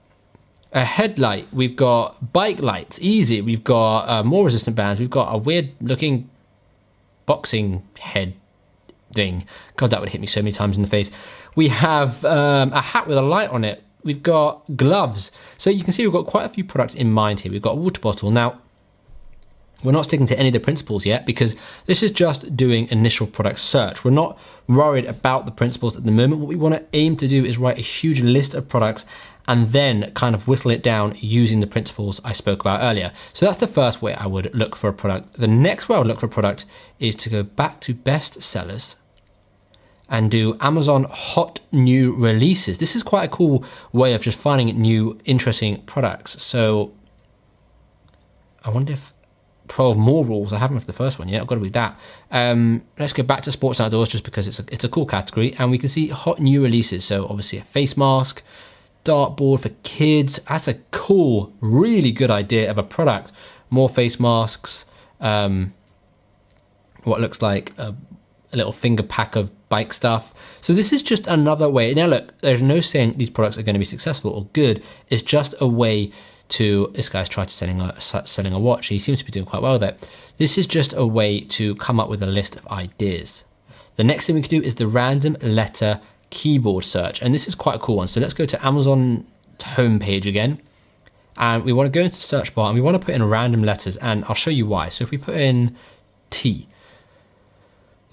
a headlight. We've got bike lights. Easy. We've got more resistant bands. We've got a weird looking boxing head thing. God, that would hit me so many times in the face. We have a hat with a light on it. We've got gloves. So you can see we've got quite a few products in mind here. We've got a water bottle. Now, we're not sticking to any of the principles yet because this is just doing initial product search. We're not worried about the principles at the moment. What we want to aim to do is write a huge list of products and then kind of whittle it down using the principles I spoke about earlier. So that's the first way I would look for a product. The next way I would look for a product is to go back to best sellers and do Amazon hot new releases. This is quite a cool way of just finding new interesting products. So I wonder if 12 more rules. I haven't for the first one yet. I've got to read that. Let's go back to sports and outdoors just because it's a cool category, and we can see hot new releases. So obviously a face mask, dartboard for kids. That's a cool, really good idea of a product. More face masks. What looks like a little finger pack of bike stuff. So this is just another way. Now look, there's no saying these products are going to be successful or good. It's just a way to, this guy's tried to selling a watch. He seems to be doing quite well with it. This is just a way to come up with a list of ideas. The next thing we can do is the random letter keyboard search, and this is quite a cool one. So let's go to Amazon homepage again, and we want to go into the search bar and we want to put in random letters, and I'll show you why. So if we put in T,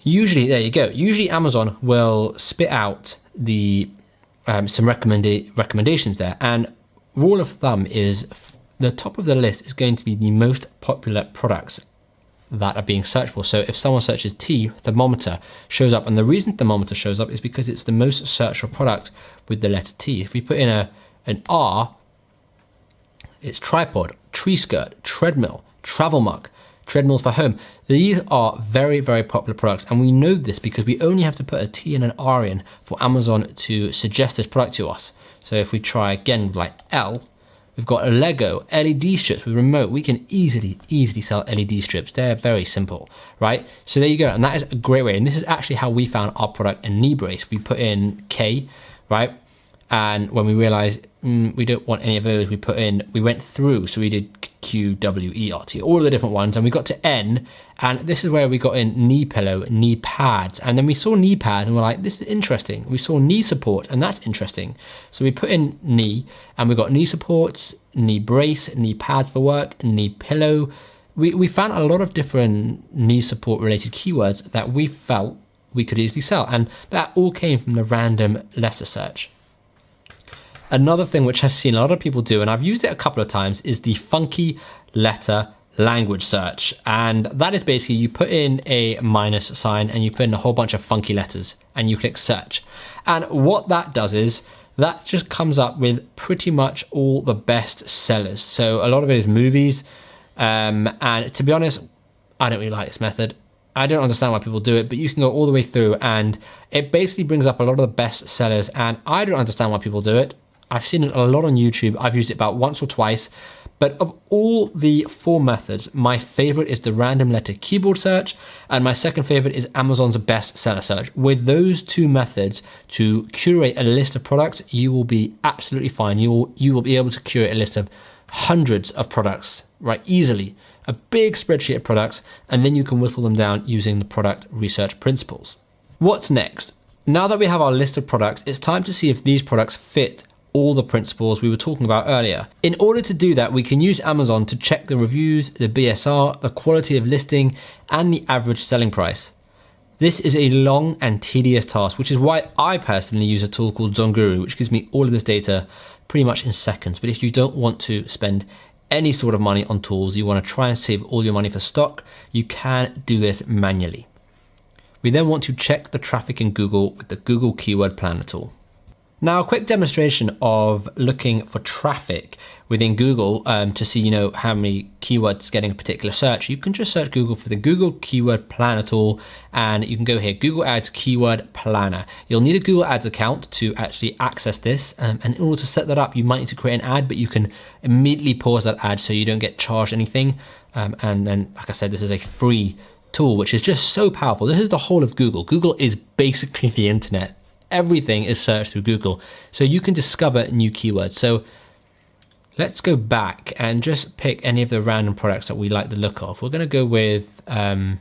Usually, there you go. Usually Amazon will spit out the some recommendations there, and rule of thumb is the top of the list is going to be the most popular products that are being searched for. So if someone searches T, thermometer shows up, and the reason thermometer shows up is because it's the most searched for product with the letter T. If we put in an R, it's tripod, tree skirt, treadmill, travel mug, treadmills for home. These are very, very popular products, and we know this because we only have to put a T and an R in for Amazon to suggest this product to us. So if we try again with like L, we've got a Lego, LED strips with remote. We can easily sell LED strips. They're very simple, right? So there you go, and that is a great way. And this is actually how we found our product in knee brace. We put in K, right? And when we realized we don't want any of those, we went through. So we did Q, W, E, R, T, all of the different ones, and we got to N, and this is where we got in knee pillow, knee pads, and then we saw knee pads, and we're like, this is interesting. We saw knee support, and that's interesting. So we put in knee, and we got knee supports, knee brace, knee pads for work, knee pillow. We found a lot of different knee support related keywords that we felt we could easily sell, and that all came from the random letter search. Another thing which I've seen a lot of people do, and I've used it a couple of times, is the funky letter language search. And that is basically you put in a minus sign and you put in a whole bunch of funky letters and you click search. And what that does is that just comes up with pretty much all the best sellers. So a lot of it is movies. And to be honest, I don't really like this method. I don't understand why people do it, but you can go all the way through and it basically brings up a lot of the best sellers. And I don't understand why people do it. I've seen it a lot on YouTube. I've used it about once or twice. But of all the 4 methods, my favorite is the random letter keyboard search, and my second favorite is Amazon's best seller search. With those 2 methods to curate a list of products, you will be absolutely fine. You will be able to curate a list of hundreds of products, right, easily. A big spreadsheet of products, and then you can whittle them down using the product research principles. What's next? Now that we have our list of products, it's time to see if these products fit all the principles we were talking about earlier. In order to do that, we can use Amazon to check the reviews, the BSR, the quality of listing, and the average selling price. This is a long and tedious task, which is why I personally use a tool called Zonguru, which gives me all of this data pretty much in seconds. But if you don't want to spend any sort of money on tools, you want to try and save all your money for stock, you can do this manually. We then want to check the traffic in Google with the Google Keyword Planner tool. Now, a quick demonstration of looking for traffic within Google to see, how many keywords getting a particular search. You can just search Google for the Google Keyword Planner tool, and you can go here, Google Ads Keyword Planner. You'll need a Google Ads account to actually access this, and in order to set that up, you might need to create an ad, but you can immediately pause that ad so you don't get charged anything. And then, like I said, this is a free tool, which is just so powerful. This is the whole of Google. Google is basically the internet. Everything is searched through Google, so you can discover new keywords. So let's go back and just pick any of the random products that we like the look of. We're going to go with a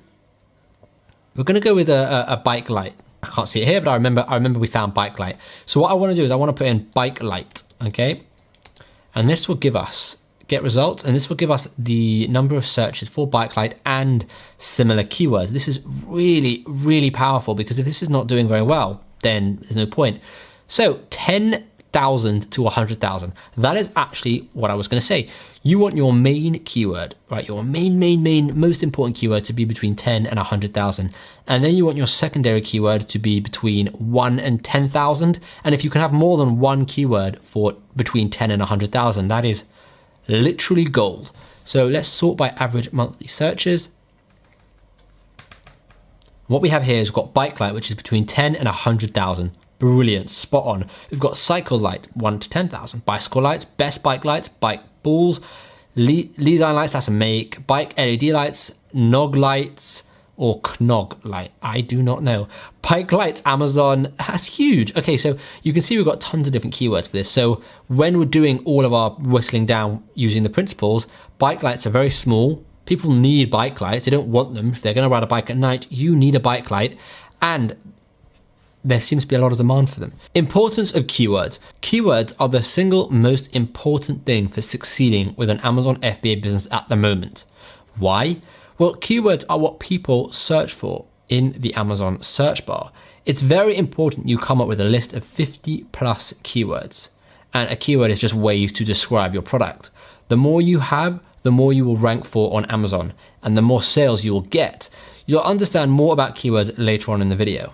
bike light. I can't see it here, but I remember we found bike light. So what I want to do is I want to put in bike light, okay? And this will give us get results, and this will give us the number of searches for bike light and similar keywords. This is really, really powerful, because if this is not doing very well, then there's no point. So 10,000 to 100,000. That is actually what I was going to say. You want your main keyword, right? Your main, most important keyword to be between 10 and 100,000. And then you want your secondary keyword to be between 1 and 10,000. And if you can have more than one keyword for between 10 and 100,000, that is literally gold. So let's sort by average monthly searches. What we have here is we've got bike light, which is between 10 and 100,000. Brilliant, spot on. We've got cycle light, 1 to 10,000. Bicycle lights, best bike lights, bike balls, Lesign lights, that's a make. Bike LED lights, Nog lights, or Knog light, I do not know. Bike lights, Amazon, that's huge. Okay, so you can see we've got tons of different keywords for this. So when we're doing all of our whistling down using the principles, bike lights are very small. People need bike lights. They don't want them. If they're going to ride a bike at night, you need a bike light. And there seems to be a lot of demand for them. Importance of keywords. Keywords are the single most important thing for succeeding with an Amazon FBA business at the moment. Why? Well, keywords are what people search for in the Amazon search bar. It's very important you come up with a list of 50 plus keywords. And a keyword is just ways to describe your product. The more you have, the more you will rank for on Amazon, and the more sales you will get. You'll understand more about keywords later on in the video.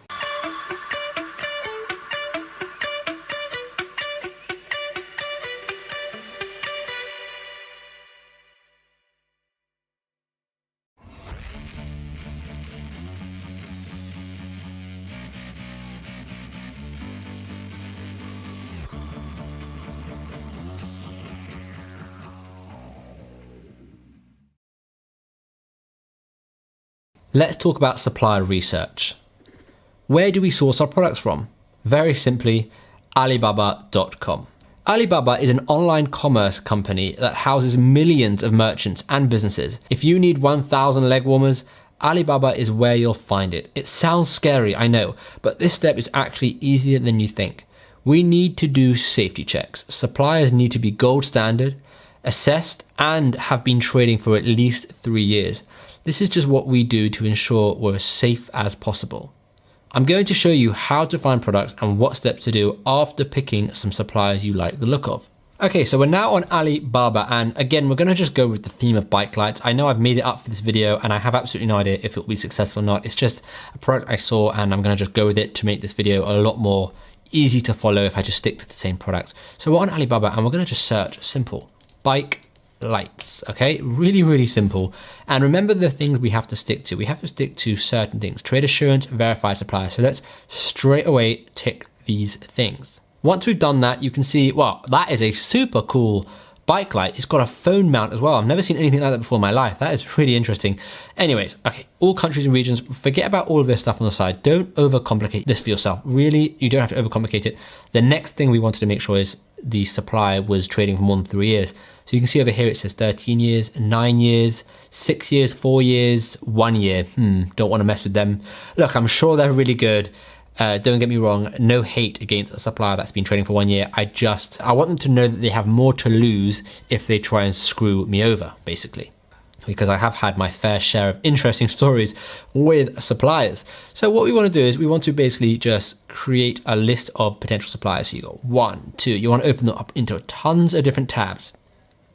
Let's talk about supplier research. Where do we source our products from? Very simply, Alibaba.com. Alibaba is an online commerce company that houses millions of merchants and businesses. If you need 1,000 leg warmers, Alibaba is where you'll find it. It sounds scary, I know, but this step is actually easier than you think. We need to do safety checks. Suppliers need to be gold standard, assessed, and have been trading for at least 3 years. This is just what we do to ensure we're as safe as possible. I'm going to show you how to find products and what steps to do after picking some suppliers you like the look of. Okay, so we're now on Alibaba, and again, we're going to just go with the theme of bike lights. I know I've made it up for this video and I have absolutely no idea if it will be successful or not. It's just a product I saw and I'm going to just go with it to make this video a lot more easy to follow if I just stick to the same product. So we're on Alibaba and we're going to just search simple bike lights. Okay, really simple. And remember the things we have to stick to. We have to stick to certain things: trade assurance, verified supplier. So let's straight away tick these things. Once we've done that, you can see, well, that is a super cool bike light. It's got a phone mount as well. I've never seen anything like that before in my life. That is really interesting. Anyways, okay, all countries and regions, forget about all of this stuff on the side. Don't overcomplicate this for yourself. Really, you don't have to overcomplicate it. The next thing we wanted to make sure is the supplier was trading for more than 3 years. So you can see over here, it says 13 years, 9 years, 6 years, 4 years, 1 year. Don't want to mess with them. Look, I'm sure they're really good. Don't get me wrong, no hate against a supplier that's been trading for 1 year. I want them to know that they have more to lose if they try and screw me over, basically. Because I have had my fair share of interesting stories with suppliers. So what we want to do is we want to basically just create a list of potential suppliers. So you got 1, 2, you want to open them up into tons of different tabs.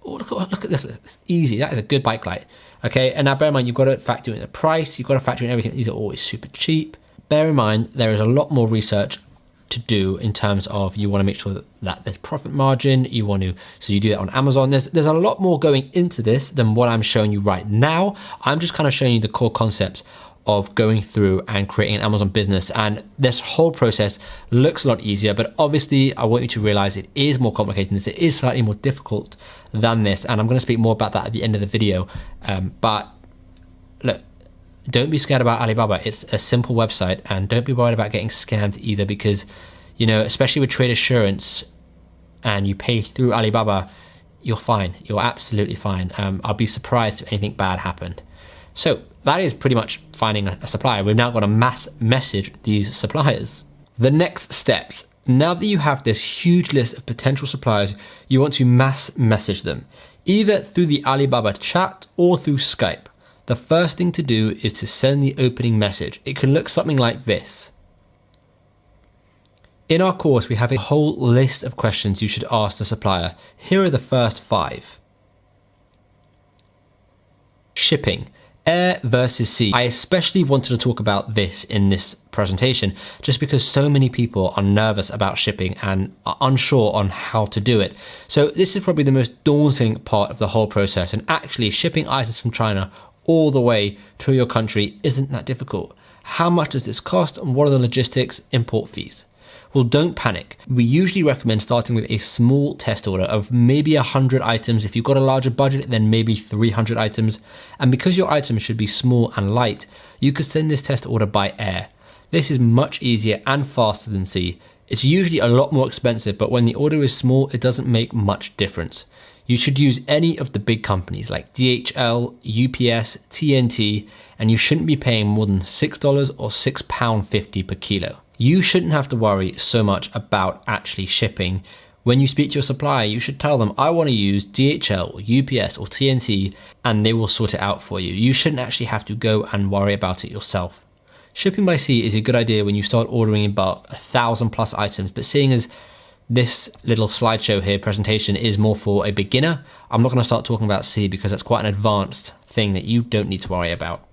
Oh, look at this, it's easy. That is a good bike light. Okay, and now bear in mind, you've got to factor in the price, you've got to factor in everything. These are always super cheap. Bear in mind, there is a lot more research to do in terms of you want to make sure that there's profit margin. So you do that on Amazon. There's a lot more going into this than what I'm showing you right now. I'm just kind of showing you the core concepts of going through and creating an Amazon business. And this whole process looks a lot easier, but obviously I want you to realize it is more complicated than this. It is slightly more difficult than this. And I'm going to speak more about that at the end of the video. But look, don't be scared about Alibaba. It's a simple website, and don't be worried about getting scammed either, because, you know, especially with trade assurance and you pay through Alibaba, you're fine. You're absolutely fine. I'll be surprised if anything bad happened. So that is pretty much finding a supplier. We've now got to mass message these suppliers. The next steps. Now that you have this huge list of potential suppliers, you want to mass message them, either through the Alibaba chat or through Skype. The first thing to do is to send the opening message. It can look something like this. In our course, we have a whole list of questions you should ask the supplier. Here are the first 5. Shipping. Air versus sea. I especially wanted to talk about this in this presentation just because so many people are nervous about shipping and are unsure on how to do it. So this is probably the most daunting part of the whole process, and actually shipping items from China all the way to your country isn't that difficult. How much does this cost, and what are the logistics, import fees? Well, don't panic. We usually recommend starting with a small test order of maybe 100 items. If you've got a larger budget, then maybe 300 items. And because your items should be small and light, you could send this test order by air. This is much easier and faster than sea. It's usually a lot more expensive, but when the order is small, it doesn't make much difference. You should use any of the big companies like DHL, UPS, TNT, and you shouldn't be paying more than $6 or £6.50 per kilo. You shouldn't have to worry so much about actually shipping. When you speak to your supplier, you should tell them, I want to use DHL, UPS, or TNT, and they will sort it out for you. You shouldn't actually have to go and worry about it yourself. Shipping by sea is a good idea when you start ordering in bulk, 1,000+ items, but seeing as this little slideshow here presentation is more for a beginner, I'm not going to start talking about sea because that's quite an advanced thing that you don't need to worry about.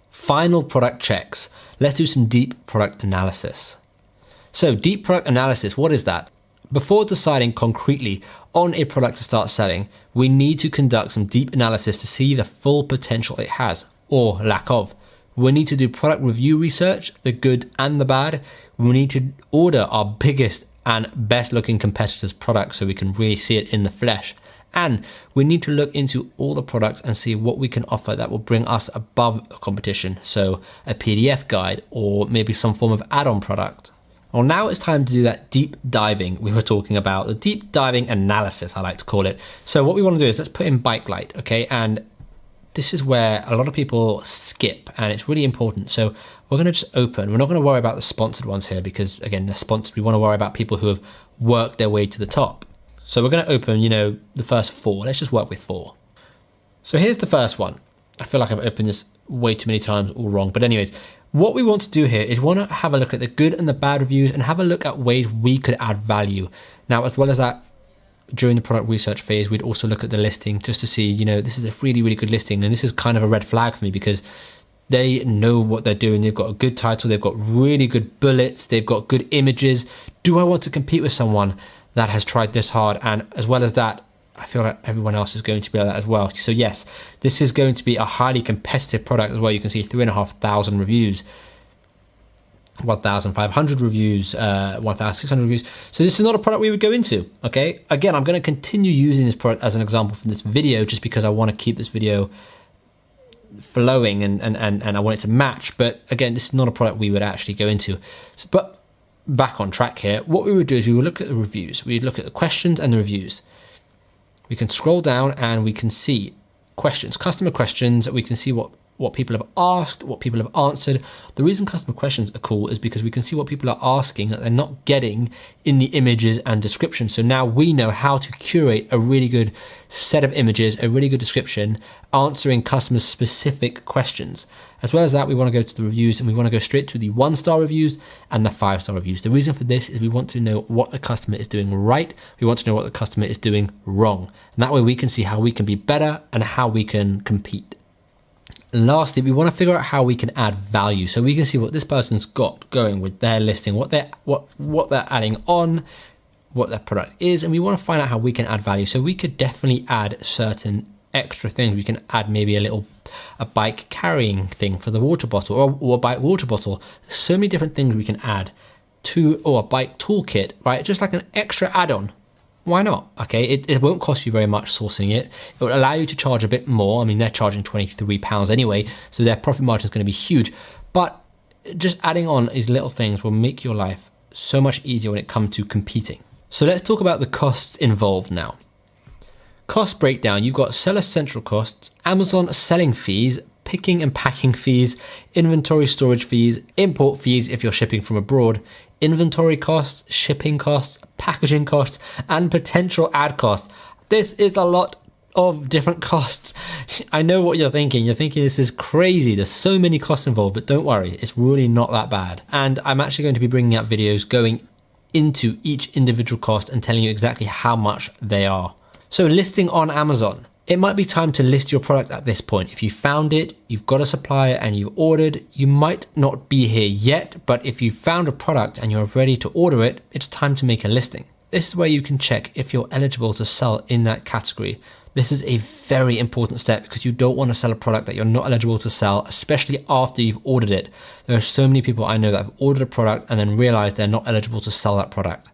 Final product checks. Let's do some deep product analysis. So deep product analysis, what is that? Before deciding concretely on a product to start selling, we need to conduct some deep analysis to see the full potential it has, or lack of. We need to do product review research, the good and the bad. We need to order our biggest and best looking competitors' products so we can really see it in the flesh. And we need to look into all the products and see what we can offer that will bring us above the competition. So a PDF guide or maybe some form of add-on product. Well, now it's time to do that deep diving we were talking about, the deep diving analysis, I like to call it. So what we want to do is let's put in bike light, okay? And this is where a lot of people skip and it's really important. So we're going to just open. We're not going to worry about the sponsored ones here because again, they're sponsored. We want to worry about people who have worked their way to the top. So we're going to open, the first 4. Let's just work with 4. So here's the first one. I feel like I've opened this way too many times all wrong. But anyways, what we want to do here is want to have a look at the good and the bad reviews and have a look at ways we could add value. Now, as well as that, during the product research phase, we'd also look at the listing just to see, this is a really, really good listing. And this is kind of a red flag for me because they know what they're doing. They've got a good title. They've got really good bullets. They've got good images. Do I want to compete with someone that has tried this hard? And as well as that, I feel like everyone else is going to be like that as well. So yes, this is going to be a highly competitive product as well. You can see 3,500 reviews, 1,500 reviews, 1,600 reviews. So this is not a product we would go into, okay? Again, I'm going to continue using this product as an example for this video just because I want to keep this video flowing and I want it to match. But again, this is not a product we would actually go into. So, but back on track here, what we would do is we would look at the reviews. We'd look at the questions and the reviews. We can scroll down and we can see questions, customer questions. We can see what people have asked, what people have answered. The reason customer questions are cool is because we can see what people are asking that they're not getting in the images and description. So now we know how to curate a really good set of images, a really good description, answering customers' specific questions. As well as that, we want to go to the reviews and we want to go straight to the 1-star reviews and the 5-star reviews. The reason for this is we want to know what the customer is doing right. We want to know what the customer is doing wrong. And that way we can see how we can be better and how we can compete. And lastly, we want to figure out how we can add value. So we can see what this person's got going with their listing, what they're adding on, what their product is, and we want to find out how we can add value. So we could definitely add certain extra things. We can add maybe a bike carrying thing for the water bottle or a bike water bottle. There's so many different things we can add to, or a bike toolkit, right? Just like an extra add-on. Why not? Okay, it won't cost you very much sourcing it. It will allow you to charge a bit more. I mean, they're charging £23 anyway, so their profit margin is going to be huge. But just adding on these little things will make your life so much easier when it comes to competing. So let's talk about the costs involved now. Cost breakdown, you've got seller central costs, Amazon selling fees, picking and packing fees, inventory storage fees, import fees if you're shipping from abroad, inventory costs, shipping costs, packaging costs, and potential ad costs. This is a lot of different costs. I know what you're thinking. You're thinking this is crazy. There's so many costs involved, but don't worry. It's really not that bad. And I'm actually going to be bringing out videos going into each individual cost and telling you exactly how much they are. So listing on Amazon. It might be time to list your product at this point. If you found it, you've got a supplier and you've ordered, you might not be here yet, but if you found a product and you're ready to order it, it's time to make a listing. This is where you can check if you're eligible to sell in that category. This is a very important step because you don't want to sell a product that you're not eligible to sell, especially after you've ordered it. There are so many people I know that have ordered a product and then realized they're not eligible to sell that product.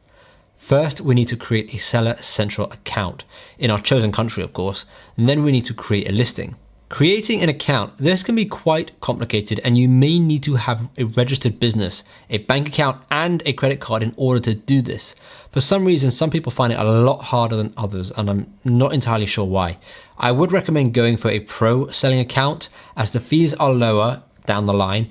First, we need to create a seller central account in our chosen country, of course, and then we need to create a listing. Creating an account, this can be quite complicated and you may need to have a registered business, a bank account and a credit card in order to do this. For some reason, some people find it a lot harder than others and I'm not entirely sure why. I would recommend going for a pro selling account as the fees are lower down the line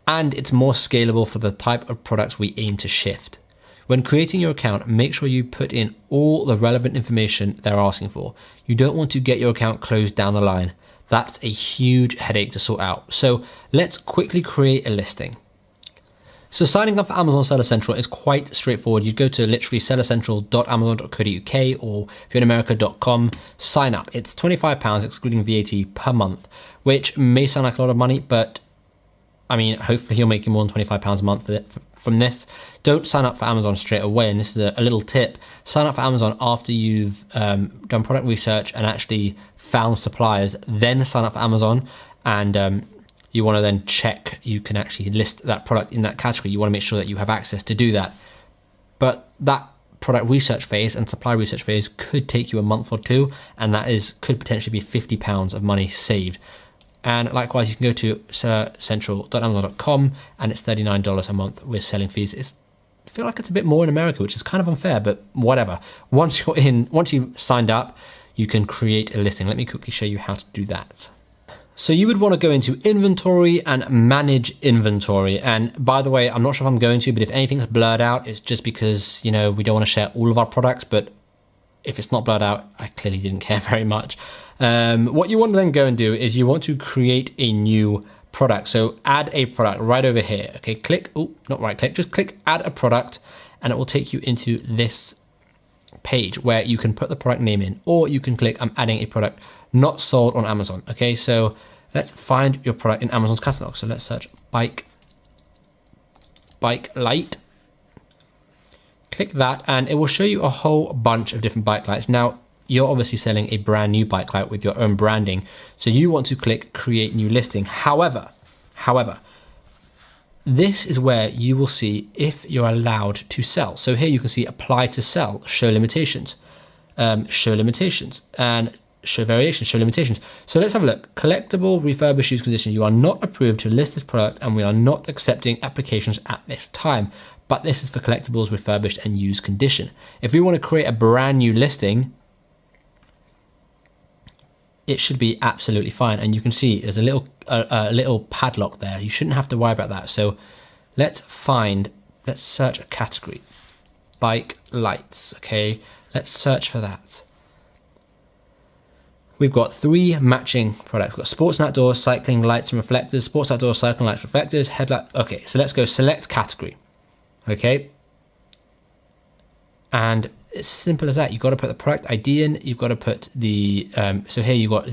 and it's more scalable for the type of products we aim to shift. When creating your account, make sure you put in all the relevant information they're asking for. You don't want to get your account closed down the line. That's a huge headache to sort out. So let's quickly create a listing. So signing up for Amazon Seller Central is quite straightforward. You go to literally sellercentral.amazon.co.uk, or if you're in America.com, sign up. It's £25 excluding VAT per month, which may sound like a lot of money, but I mean, hopefully you're making more than £25 a month from this. Don't sign up for Amazon straight away. And this is a little tip. Sign up for Amazon after you've done product research and actually found suppliers. Then sign up for Amazon, and you want to then check you can actually list that product in that category. You want to make sure that you have access to do that. But that product research phase and supply research phase could take you a month or two, and that could potentially be £50 of money saved. And likewise, you can go to sellercentral.amazon.com, and it's $39 a month with selling fees. I feel like it's a bit more in America, which is kind of unfair, but whatever. Once you've signed up, you can create a listing. Let me quickly show you how to do that. So you would want to go into inventory and manage inventory. And by the way, I'm not sure if I'm going to, but if anything's blurred out, it's just because, we don't want to share all of our products. But if it's not blurred out, I clearly didn't care very much. What you want to then go and do is you want to create a new product. So add a product right over here. Okay, just click add a product, and it will take you into this page where you can put the product name in, or you can click I'm adding a product not sold on Amazon. Okay, so let's find your product in Amazon's catalog. So let's search bike light. Click that, and it will show you a whole bunch of different bike lights. Now, you're obviously selling a brand new bike light with your own branding, so you want to click create new listing. However, this is where you will see if you're allowed to sell. So here you can see apply to sell, show limitations, and show variations, show limitations. So let's have a look. Collectible, refurbished, used condition. You are not approved to list this product, and we are not accepting applications at this time. But this is for collectibles, refurbished, and used condition. If we want to create a brand new listing, it should be absolutely fine. And you can see there's a little padlock there. You shouldn't have to worry about that. So let's search a category. Bike lights, okay? Let's search for that. We've got 3 matching products. We've got sports and outdoors, cycling lights and reflectors, sports outdoors, cycling lights, reflectors, headlight. Okay, so let's go select category. Okay. And it's simple as that. You've got to put the product ID in. You've got to put the, so here you've got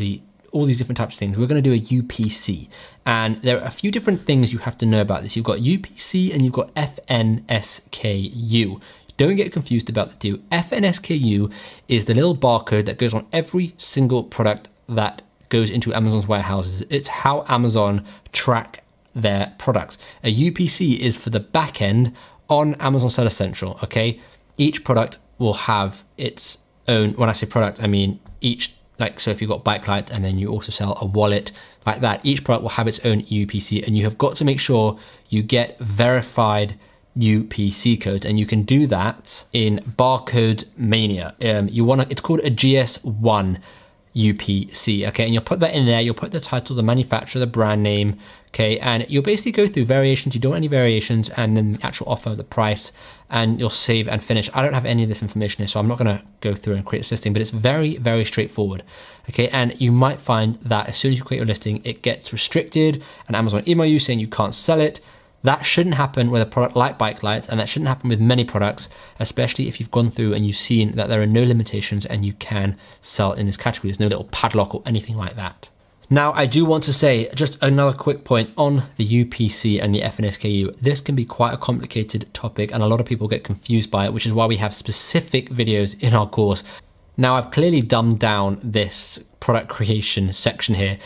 all these different types of things. We're going to do a UPC. And there are a few different things you have to know about this. You've got UPC and you've got FNSKU. Don't get confused about the two. FNSKU is the little barcode that goes on every single product that goes into Amazon's warehouses. It's how Amazon track their products. A UPC is for the back end on Amazon Seller Central, okay? Each product will have its own, when I say product, I mean each, so if you've got bike light and then you also sell a wallet like that, each product will have its own UPC, and you have got to make sure you get verified UPC codes, and you can do that in Barcode Mania. It's called a GS1 UPC, okay, and you'll put that in there. You'll put the title, the manufacturer, the brand name, okay, and you'll basically go through variations. You don't want any variations, and then the actual offer, the price, and you'll save and finish. I don't have any of this information here, so I'm not going to go through and create a listing, but it's very, very straightforward, okay? And you might find that as soon as you create your listing, it gets restricted, and Amazon email you saying you can't sell it. That shouldn't happen with a product like bike lights, and that shouldn't happen with many products, especially if you've gone through and you've seen that there are no limitations and you can sell in this category. There's no little padlock or anything like that. Now, I do want to say just another quick point on the UPC and the FNSKU. This can be quite a complicated topic, and a lot of people get confused by it, which is why we have specific videos in our course. Now, I've clearly dumbed down this product creation section here.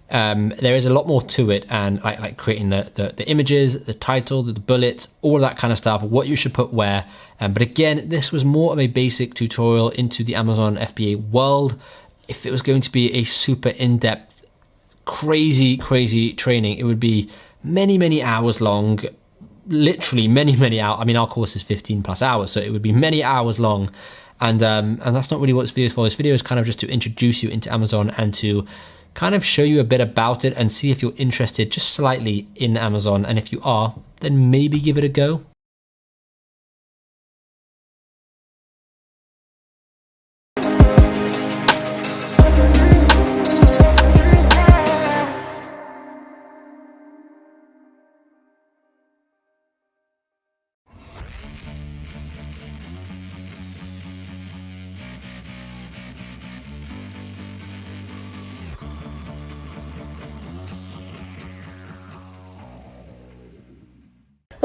There is a lot more to it, and like creating the images, the title, the bullets, all of that kind of stuff, what you should put where. But again, this was more of a basic tutorial into the Amazon FBA world. If it was going to be a super in-depth, crazy training, it would be many hours long, literally many hours. I mean, our course is 15+ hours, so it would be many hours long. And that's not really what this video is for. This video is kind of just to introduce you into Amazon and to kind of show you a bit about it and see if you're interested just slightly in Amazon. And if you are, then maybe give it a go.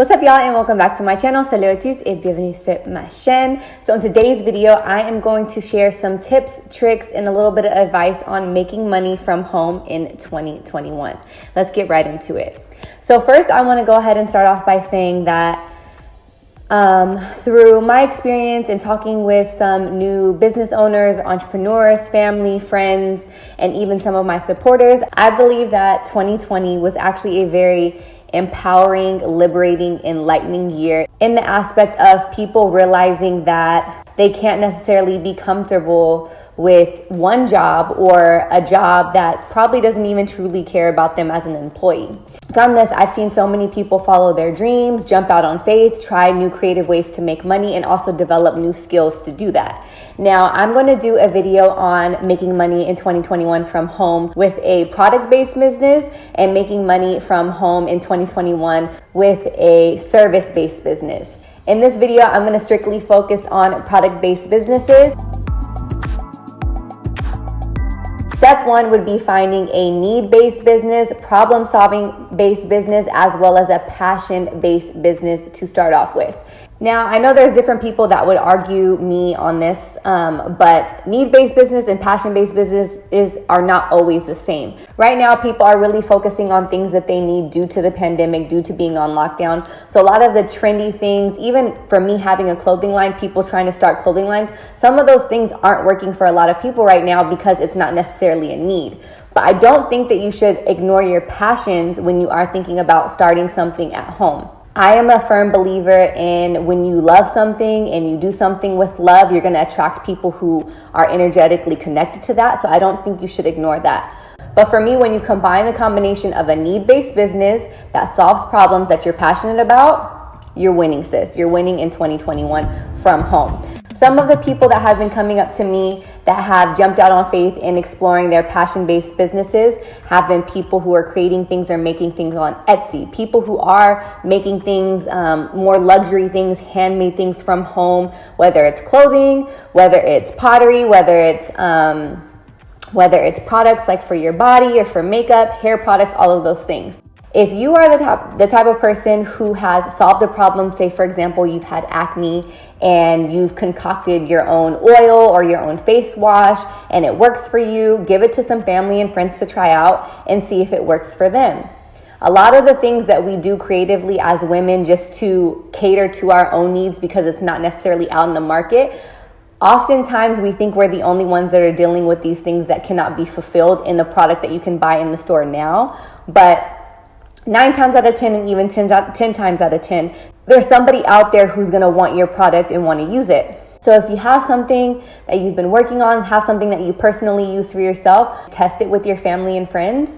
What's up, y'all, and welcome back to my channel. Salut à tous et bienvenue sur ma chaîne. So in today's video, I am going to share some tips, tricks, and a little bit of advice on making money from home in 2021. Let's get right into it. So first, I want to go ahead and start off by saying that through my experience and talking with some new business owners, entrepreneurs, family, friends, and even some of my supporters, I believe that 2020 was actually a very empowering, liberating, enlightening year in the aspect of people realizing that they can't necessarily be comfortable with one job or a job that probably doesn't even truly care about them as an employee. From this, I've seen so many people follow their dreams, jump out on faith, try new creative ways to make money, and also develop new skills to do that. Now, I'm going to do a video on making money in 2021 from home with a product-based business and making money from home in 2021 with a service-based business. In this video, I'm going to strictly focus on product-based businesses. Step one would be finding a need-based business, problem-solving based business, as well as a passion-based business to start off with. Now, I know there's different people that would argue me on this, but need-based business and passion-based business are not always the same. Right now, people are really focusing on things that they need due to the pandemic, due to being on lockdown. So a lot of the trendy things, even for me having a clothing line, people trying to start clothing lines, some of those things aren't working for a lot of people right now because it's not necessarily a need. But I don't think that you should ignore your passions when you are thinking about starting something at home. I am a firm believer in when you love something and you do something with love, you're going to attract people who are energetically connected to that. So I don't think you should ignore that. But for me, when you combine the combination of a need-based business that solves problems that you're passionate about, you're winning, sis. You're winning in 2021 from home. Some of the people that have been coming up to me that have jumped out on faith in exploring their passion-based businesses have been people who are creating things or making things on Etsy. People who are making things, more luxury things, handmade things from home, whether it's clothing, whether it's pottery, whether it's products like for your body or for makeup, hair products, all of those things. If you are the type of person who has solved a problem, say for example, you've had acne and you've concocted your own oil or your own face wash and it works for you, give it to some family and friends to try out and see if it works for them. A lot of the things that we do creatively as women just to cater to our own needs because it's not necessarily out in the market, oftentimes we think we're the only ones that are dealing with these things that cannot be fulfilled in the product that you can buy in the store now. But 9 times out of 10 and even 10 times out of 10, there's somebody out there who's going to want your product and want to use it. So if you have something that you've been working on, have something that you personally use for yourself, test it with your family and friends.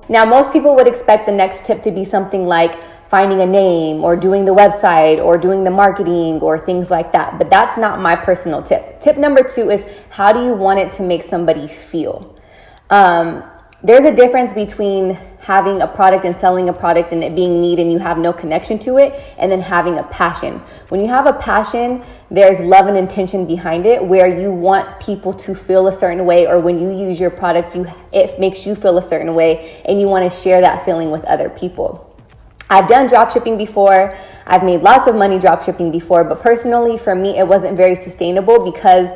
Now, most people would expect the next tip to be something like finding a name or doing the website or doing the marketing or things like that. But that's not my personal tip. Tip number 2 is how do you want it to make somebody feel? There's a difference between having a product and selling a product and it being need and you have no connection to it, and then having a passion. When you have a passion, there's love and intention behind it where you want people to feel a certain way, or when you use your product, it makes you feel a certain way and you want to share that feeling with other people. I've done drop shipping before. I've made lots of money drop shipping before, but personally for me, it wasn't very sustainable because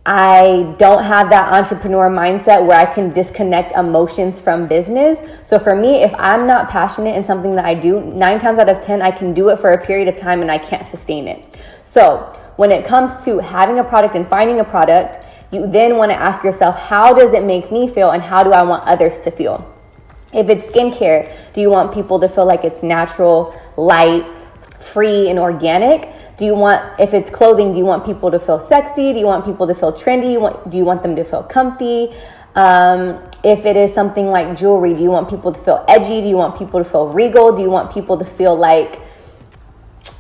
I don't have that entrepreneur mindset where I can disconnect emotions from business. So for me, if I'm not passionate in something that I do, 9 times out of 10, I can do it for a period of time and I can't sustain it. So when it comes to having a product and finding a product, you then want to ask yourself, how does it make me feel and how do I want others to feel? If it's skincare, do you want people to feel like it's natural, light, free, and organic? If it's clothing, do you want people to feel sexy? Do you want people to feel trendy? Do you want them to feel comfy? If it is something like jewelry, do you want people to feel edgy? Do you want people to feel regal? Do you want people to feel like,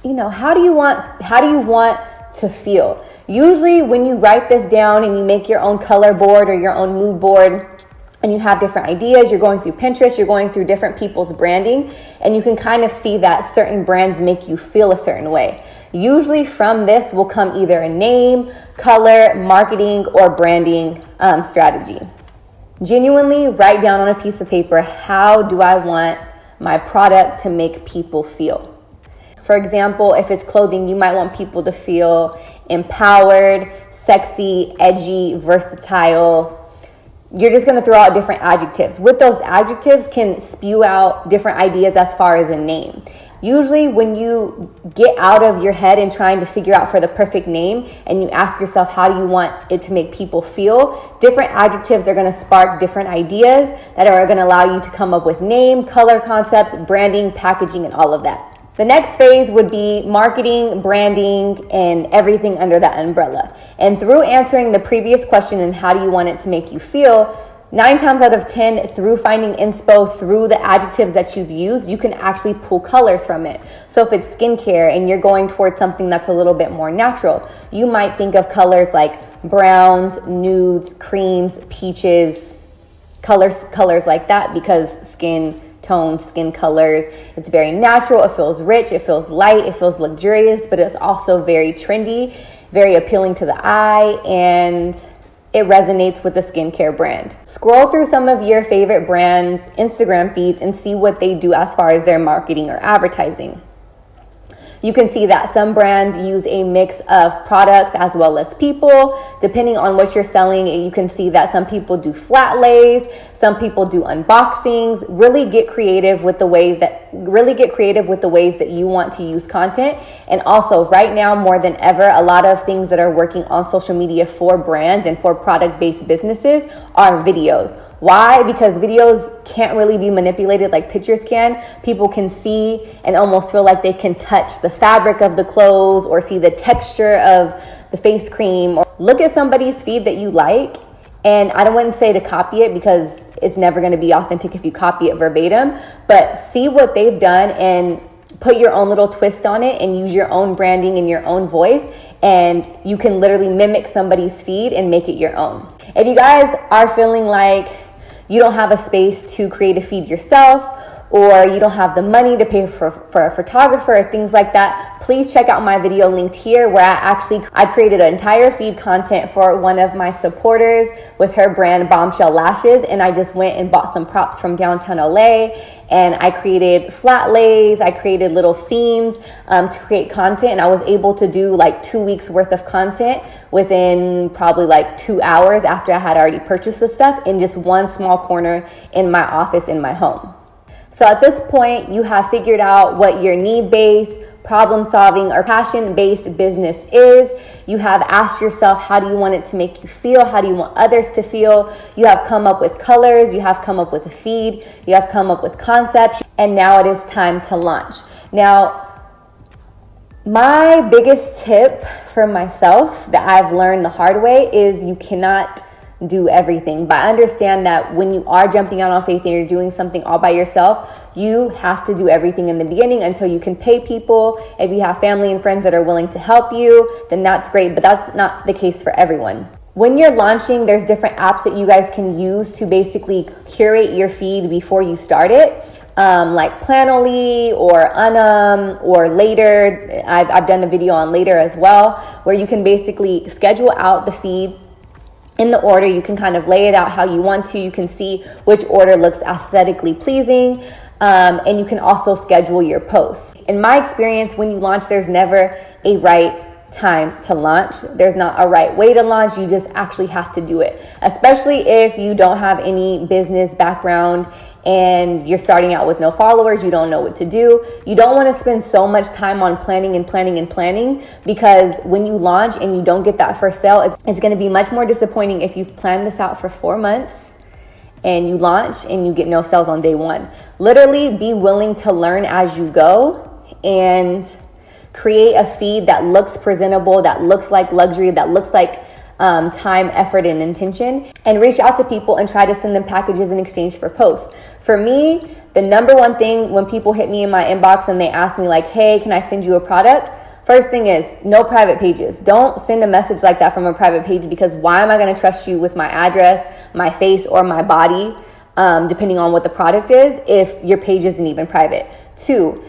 how do you want to feel? Usually when you write this down and you make your own color board or your own mood board, and you have different ideas, you're going through Pinterest, you're going through different people's branding, and you can kind of see that certain brands make you feel a certain way. Usually from this will come either a name, color, marketing, or branding strategy. Genuinely write down on a piece of paper, how do I want my product to make people feel? For example, if it's clothing, you might want people to feel empowered, sexy, edgy, versatile. You're just gonna throw out different adjectives. With those adjectives can spew out different ideas as far as a name. Usually when you get out of your head and trying to figure out for the perfect name and you ask yourself, how do you want it to make people feel? Different adjectives are gonna spark different ideas that are gonna allow you to come up with name, color concepts, branding, packaging, and all of that. The next phase would be marketing, branding, and everything under that umbrella. And through answering the previous question and how do you want it to make you feel, 9 times out of 10, through finding inspo, through the adjectives that you've used, you can actually pull colors from it. So if it's skincare and you're going towards something that's a little bit more natural, you might think of colors like browns, nudes, creams, peaches, colors like that, because skin tone, skin colors, it's very natural, it feels rich, it feels light, it feels luxurious, but it's also very trendy, very appealing to the eye, and it resonates with the skincare brand. Scroll through some of your favorite brands' Instagram feeds and see what they do as far as their marketing or advertising. You can see that some brands use a mix of products as well as people. Depending on what you're selling, you can see that some people do flat lays, some people do unboxings. Really get creative with the ways that you want to use content. And also right now more than ever, a lot of things that are working on social media for brands and for product-based businesses are videos. Why? Because videos can't really be manipulated like pictures can. People can see and almost feel like they can touch the fabric of the clothes or see the texture of the face cream. Or look at somebody's feed that you like, and I wouldn't say to copy it because it's never going to be authentic if you copy it verbatim, but see what they've done and put your own little twist on it and use your own branding and your own voice, and you can literally mimic somebody's feed and make it your own. If you guys are feeling like you don't have a space to create a feed yourself, or you don't have the money to pay for a photographer or things like that, please check out my video linked here where I created an entire feed content for one of my supporters with her brand Bombshell Lashes, and I just went and bought some props from downtown LA, and I created flat lays, I created little scenes to create content, and I was able to do like 2 weeks worth of content within probably like 2 hours after I had already purchased the stuff in just one small corner in my office in my home. So at this point, you have figured out what your need-based, problem-solving, or passion-based business is. You have asked yourself, how do you want it to make you feel? How do you want others to feel? You have come up with colors. You have come up with a feed. You have come up with concepts. And now it is time to launch. Now, my biggest tip for myself that I've learned the hard way is you cannot do everything. But I understand that when you are jumping out on faith and you're doing something all by yourself, you have to do everything in the beginning until you can pay people. If you have family and friends that are willing to help you, then that's great, but that's not the case for everyone. When you're launching, there's different apps that you guys can use to basically curate your feed before you start it. Like Planoly or Unum or Later. I've done a video on Later as well, where you can basically schedule out the feed in the order. You can kind of lay it out how you want to. You can see which order looks aesthetically pleasing, and you can also schedule your posts. In my experience, when you launch, there's never a right time to launch. There's not a right way to launch. You just actually have to do it, especially if you don't have any business background and you're starting out with no followers, you don't know what to do. You don't want to spend so much time on planning, because when you launch and you don't get that first sale, it's going to be much more disappointing if you've planned this out for 4 months and you launch and you get no sales on day one. Literally be willing to learn as you go and create a feed that looks presentable, that looks like luxury, that looks like time, effort, and intention, and reach out to people and try to send them packages in exchange for posts. For me, the number one thing when people hit me in my inbox and they ask me like, hey, can I send you a product? First thing is no private pages. Don't send a message like that from a private page, because why am I going to trust you with my address, my face, or my body, depending on what the product is, if your page isn't even private? 2,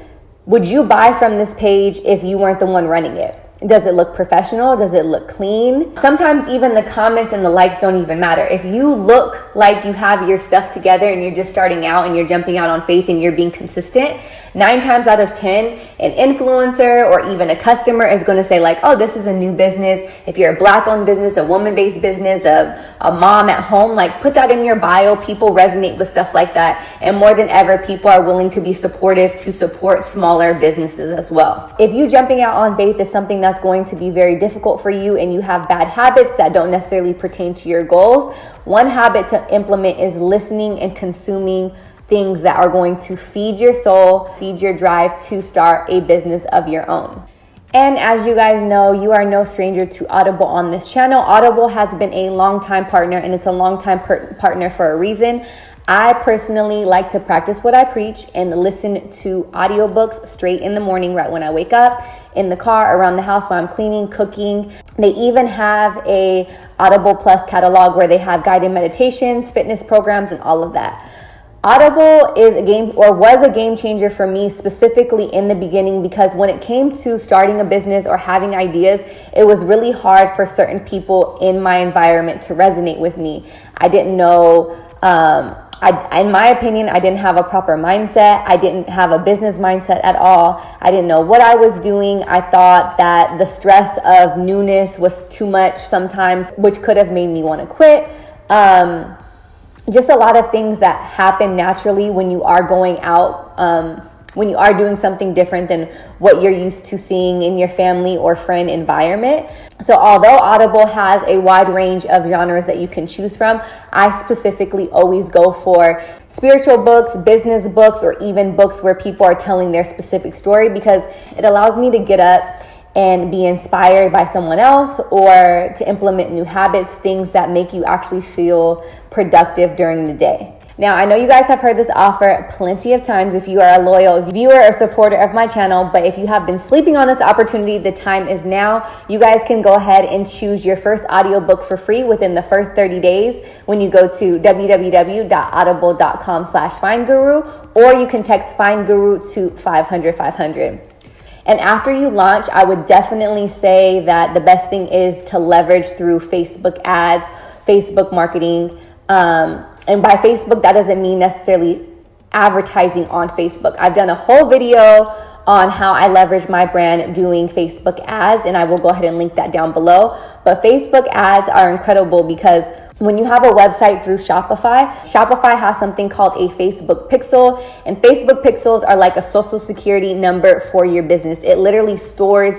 would you buy from this page if you weren't the one running it? Does it look professional? Does it look clean? Sometimes even the comments and the likes don't even matter. If you look like you have your stuff together and you're just starting out and you're jumping out on faith and you're being consistent, 9 times out of 10, an influencer or even a customer is going to say like, oh, this is a new business. If you're a Black-owned business, a woman-based business, a mom at home, like put that in your bio. People resonate with stuff like that. And more than ever, people are willing to be supportive to support smaller businesses as well. If you jumping out on faith is something that's going to be very difficult for you and you have bad habits that don't necessarily pertain to your goals, one habit to implement is listening and consuming things that are going to feed your soul, feed your drive to start a business of your own. And as you guys know, you are no stranger to Audible on this channel. Audible has been a long-time partner, and it's a long-time partner for a reason. I personally like to practice what I preach and listen to audiobooks straight in the morning, right when I wake up, in the car, around the house while I'm cleaning, cooking. They even have a Audible Plus catalog where they have guided meditations, fitness programs, and all of that. Audible was a game changer for me, specifically in the beginning, because when it came to starting a business or having ideas, it was really hard for certain people in my environment to resonate with me. I didn't know, in my opinion, I didn't have a proper mindset. I didn't have a business mindset at all. I didn't know what I was doing. I thought that the stress of newness was too much sometimes, which could have made me want to quit. Just a lot of things that happen naturally when you are going out, when you are doing something different than what you're used to seeing in your family or friend environment. So although Audible has a wide range of genres that you can choose from, I specifically always go for spiritual books, business books, or even books where people are telling their specific story, because it allows me to get up and be inspired by someone else, or to implement new habits, things that make you actually feel productive during the day. Now, I know you guys have heard this offer plenty of times if you are a loyal viewer or supporter of my channel, but if you have been sleeping on this opportunity, the time is now. You guys can go ahead and choose your first audiobook for free within the first 30 days when you go to www.audible.com/FindGuru, or you can text FindGuru to 500-500. And after you launch, I would definitely say that the best thing is to leverage through Facebook ads, Facebook marketing. And by Facebook, that doesn't mean necessarily advertising on Facebook. I've done a whole video on how I leverage my brand doing Facebook ads, and I will go ahead and link that down below. But Facebook ads are incredible because when you have a website through Shopify, Shopify has something called a Facebook pixel, and Facebook pixels are like a social security number for your business. It literally stores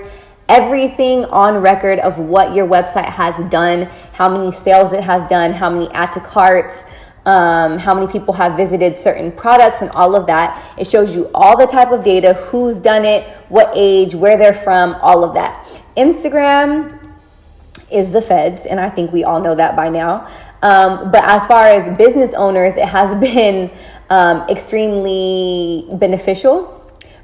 everything on record of what your website has done, how many sales it has done, how many add to carts, how many people have visited certain products, and all of that. It shows you all the type of data, who's done it, what age, where they're from, all of that. Instagram is the feds, and I think we all know that by now. But as far as business owners, it has been extremely beneficial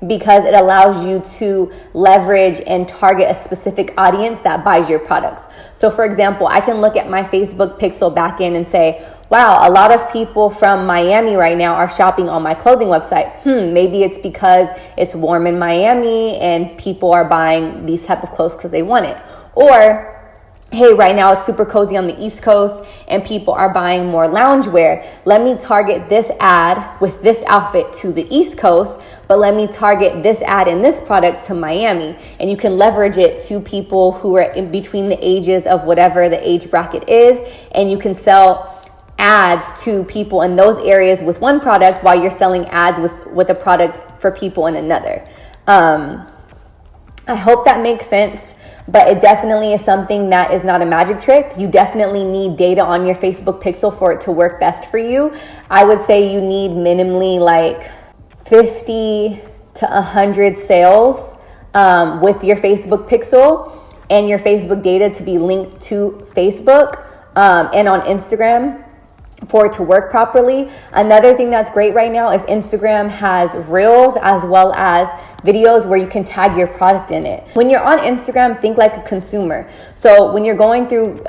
because it allows you to leverage and target a specific audience that buys your products. So for example, I can look at my Facebook pixel backend and say, wow, a lot of people from Miami right now are shopping on my clothing website. Maybe it's because it's warm in Miami and people are buying these type of clothes because they want it. Or, hey, right now it's super cozy on the East Coast and people are buying more loungewear. Let me target this ad with this outfit to the East Coast, but let me target this ad and this product to Miami. And you can leverage it to people who are in between the ages of whatever the age bracket is, and you can sell ads to people in those areas with one product while you're selling ads with a product for people in another. I hope that makes sense, but it definitely is something that is not a magic trick. You definitely need data on your Facebook pixel for it to work best for you. I would say you need minimally like 50 to 100 sales with your Facebook pixel and your Facebook data to be linked to Facebook and on Instagram for it to work properly. Another thing that's great right now is Instagram has Reels as well as videos where you can tag your product in it. When you're on Instagram, think like a consumer. So when you're going through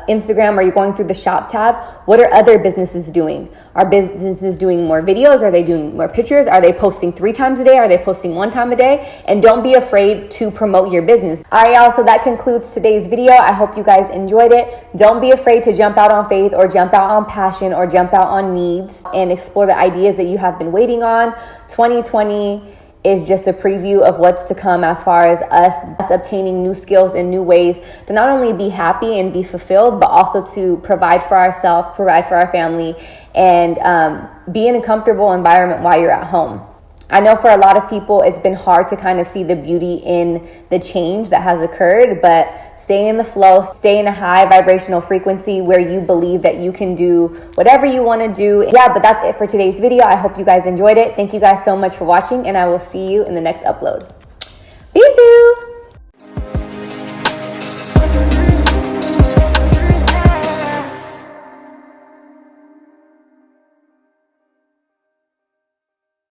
Instagram or you're going through the shop tab, what are other businesses doing? Are businesses doing more videos? Are they doing more pictures? Are they posting 3 times a day? Are they posting 1 time a day? And don't be afraid to promote your business. All right, y'all, so that concludes today's video. I hope you guys enjoyed it. Don't be afraid to jump out on faith or jump out on passion or jump out on needs and explore the ideas that you have been waiting on. 2020 is just a preview of what's to come as far as us obtaining new skills and new ways to not only be happy and be fulfilled, but also to provide for ourselves, provide for our family, and be in a comfortable environment while you're at home. I know for a lot of people, it's been hard to kind of see the beauty in the change that has occurred, but stay in the flow, stay in a high vibrational frequency where you believe that you can do whatever you want to do. Yeah, but that's it for today's video. I hope you guys enjoyed it. Thank you guys so much for watching, and I will see you in the next upload. Peace.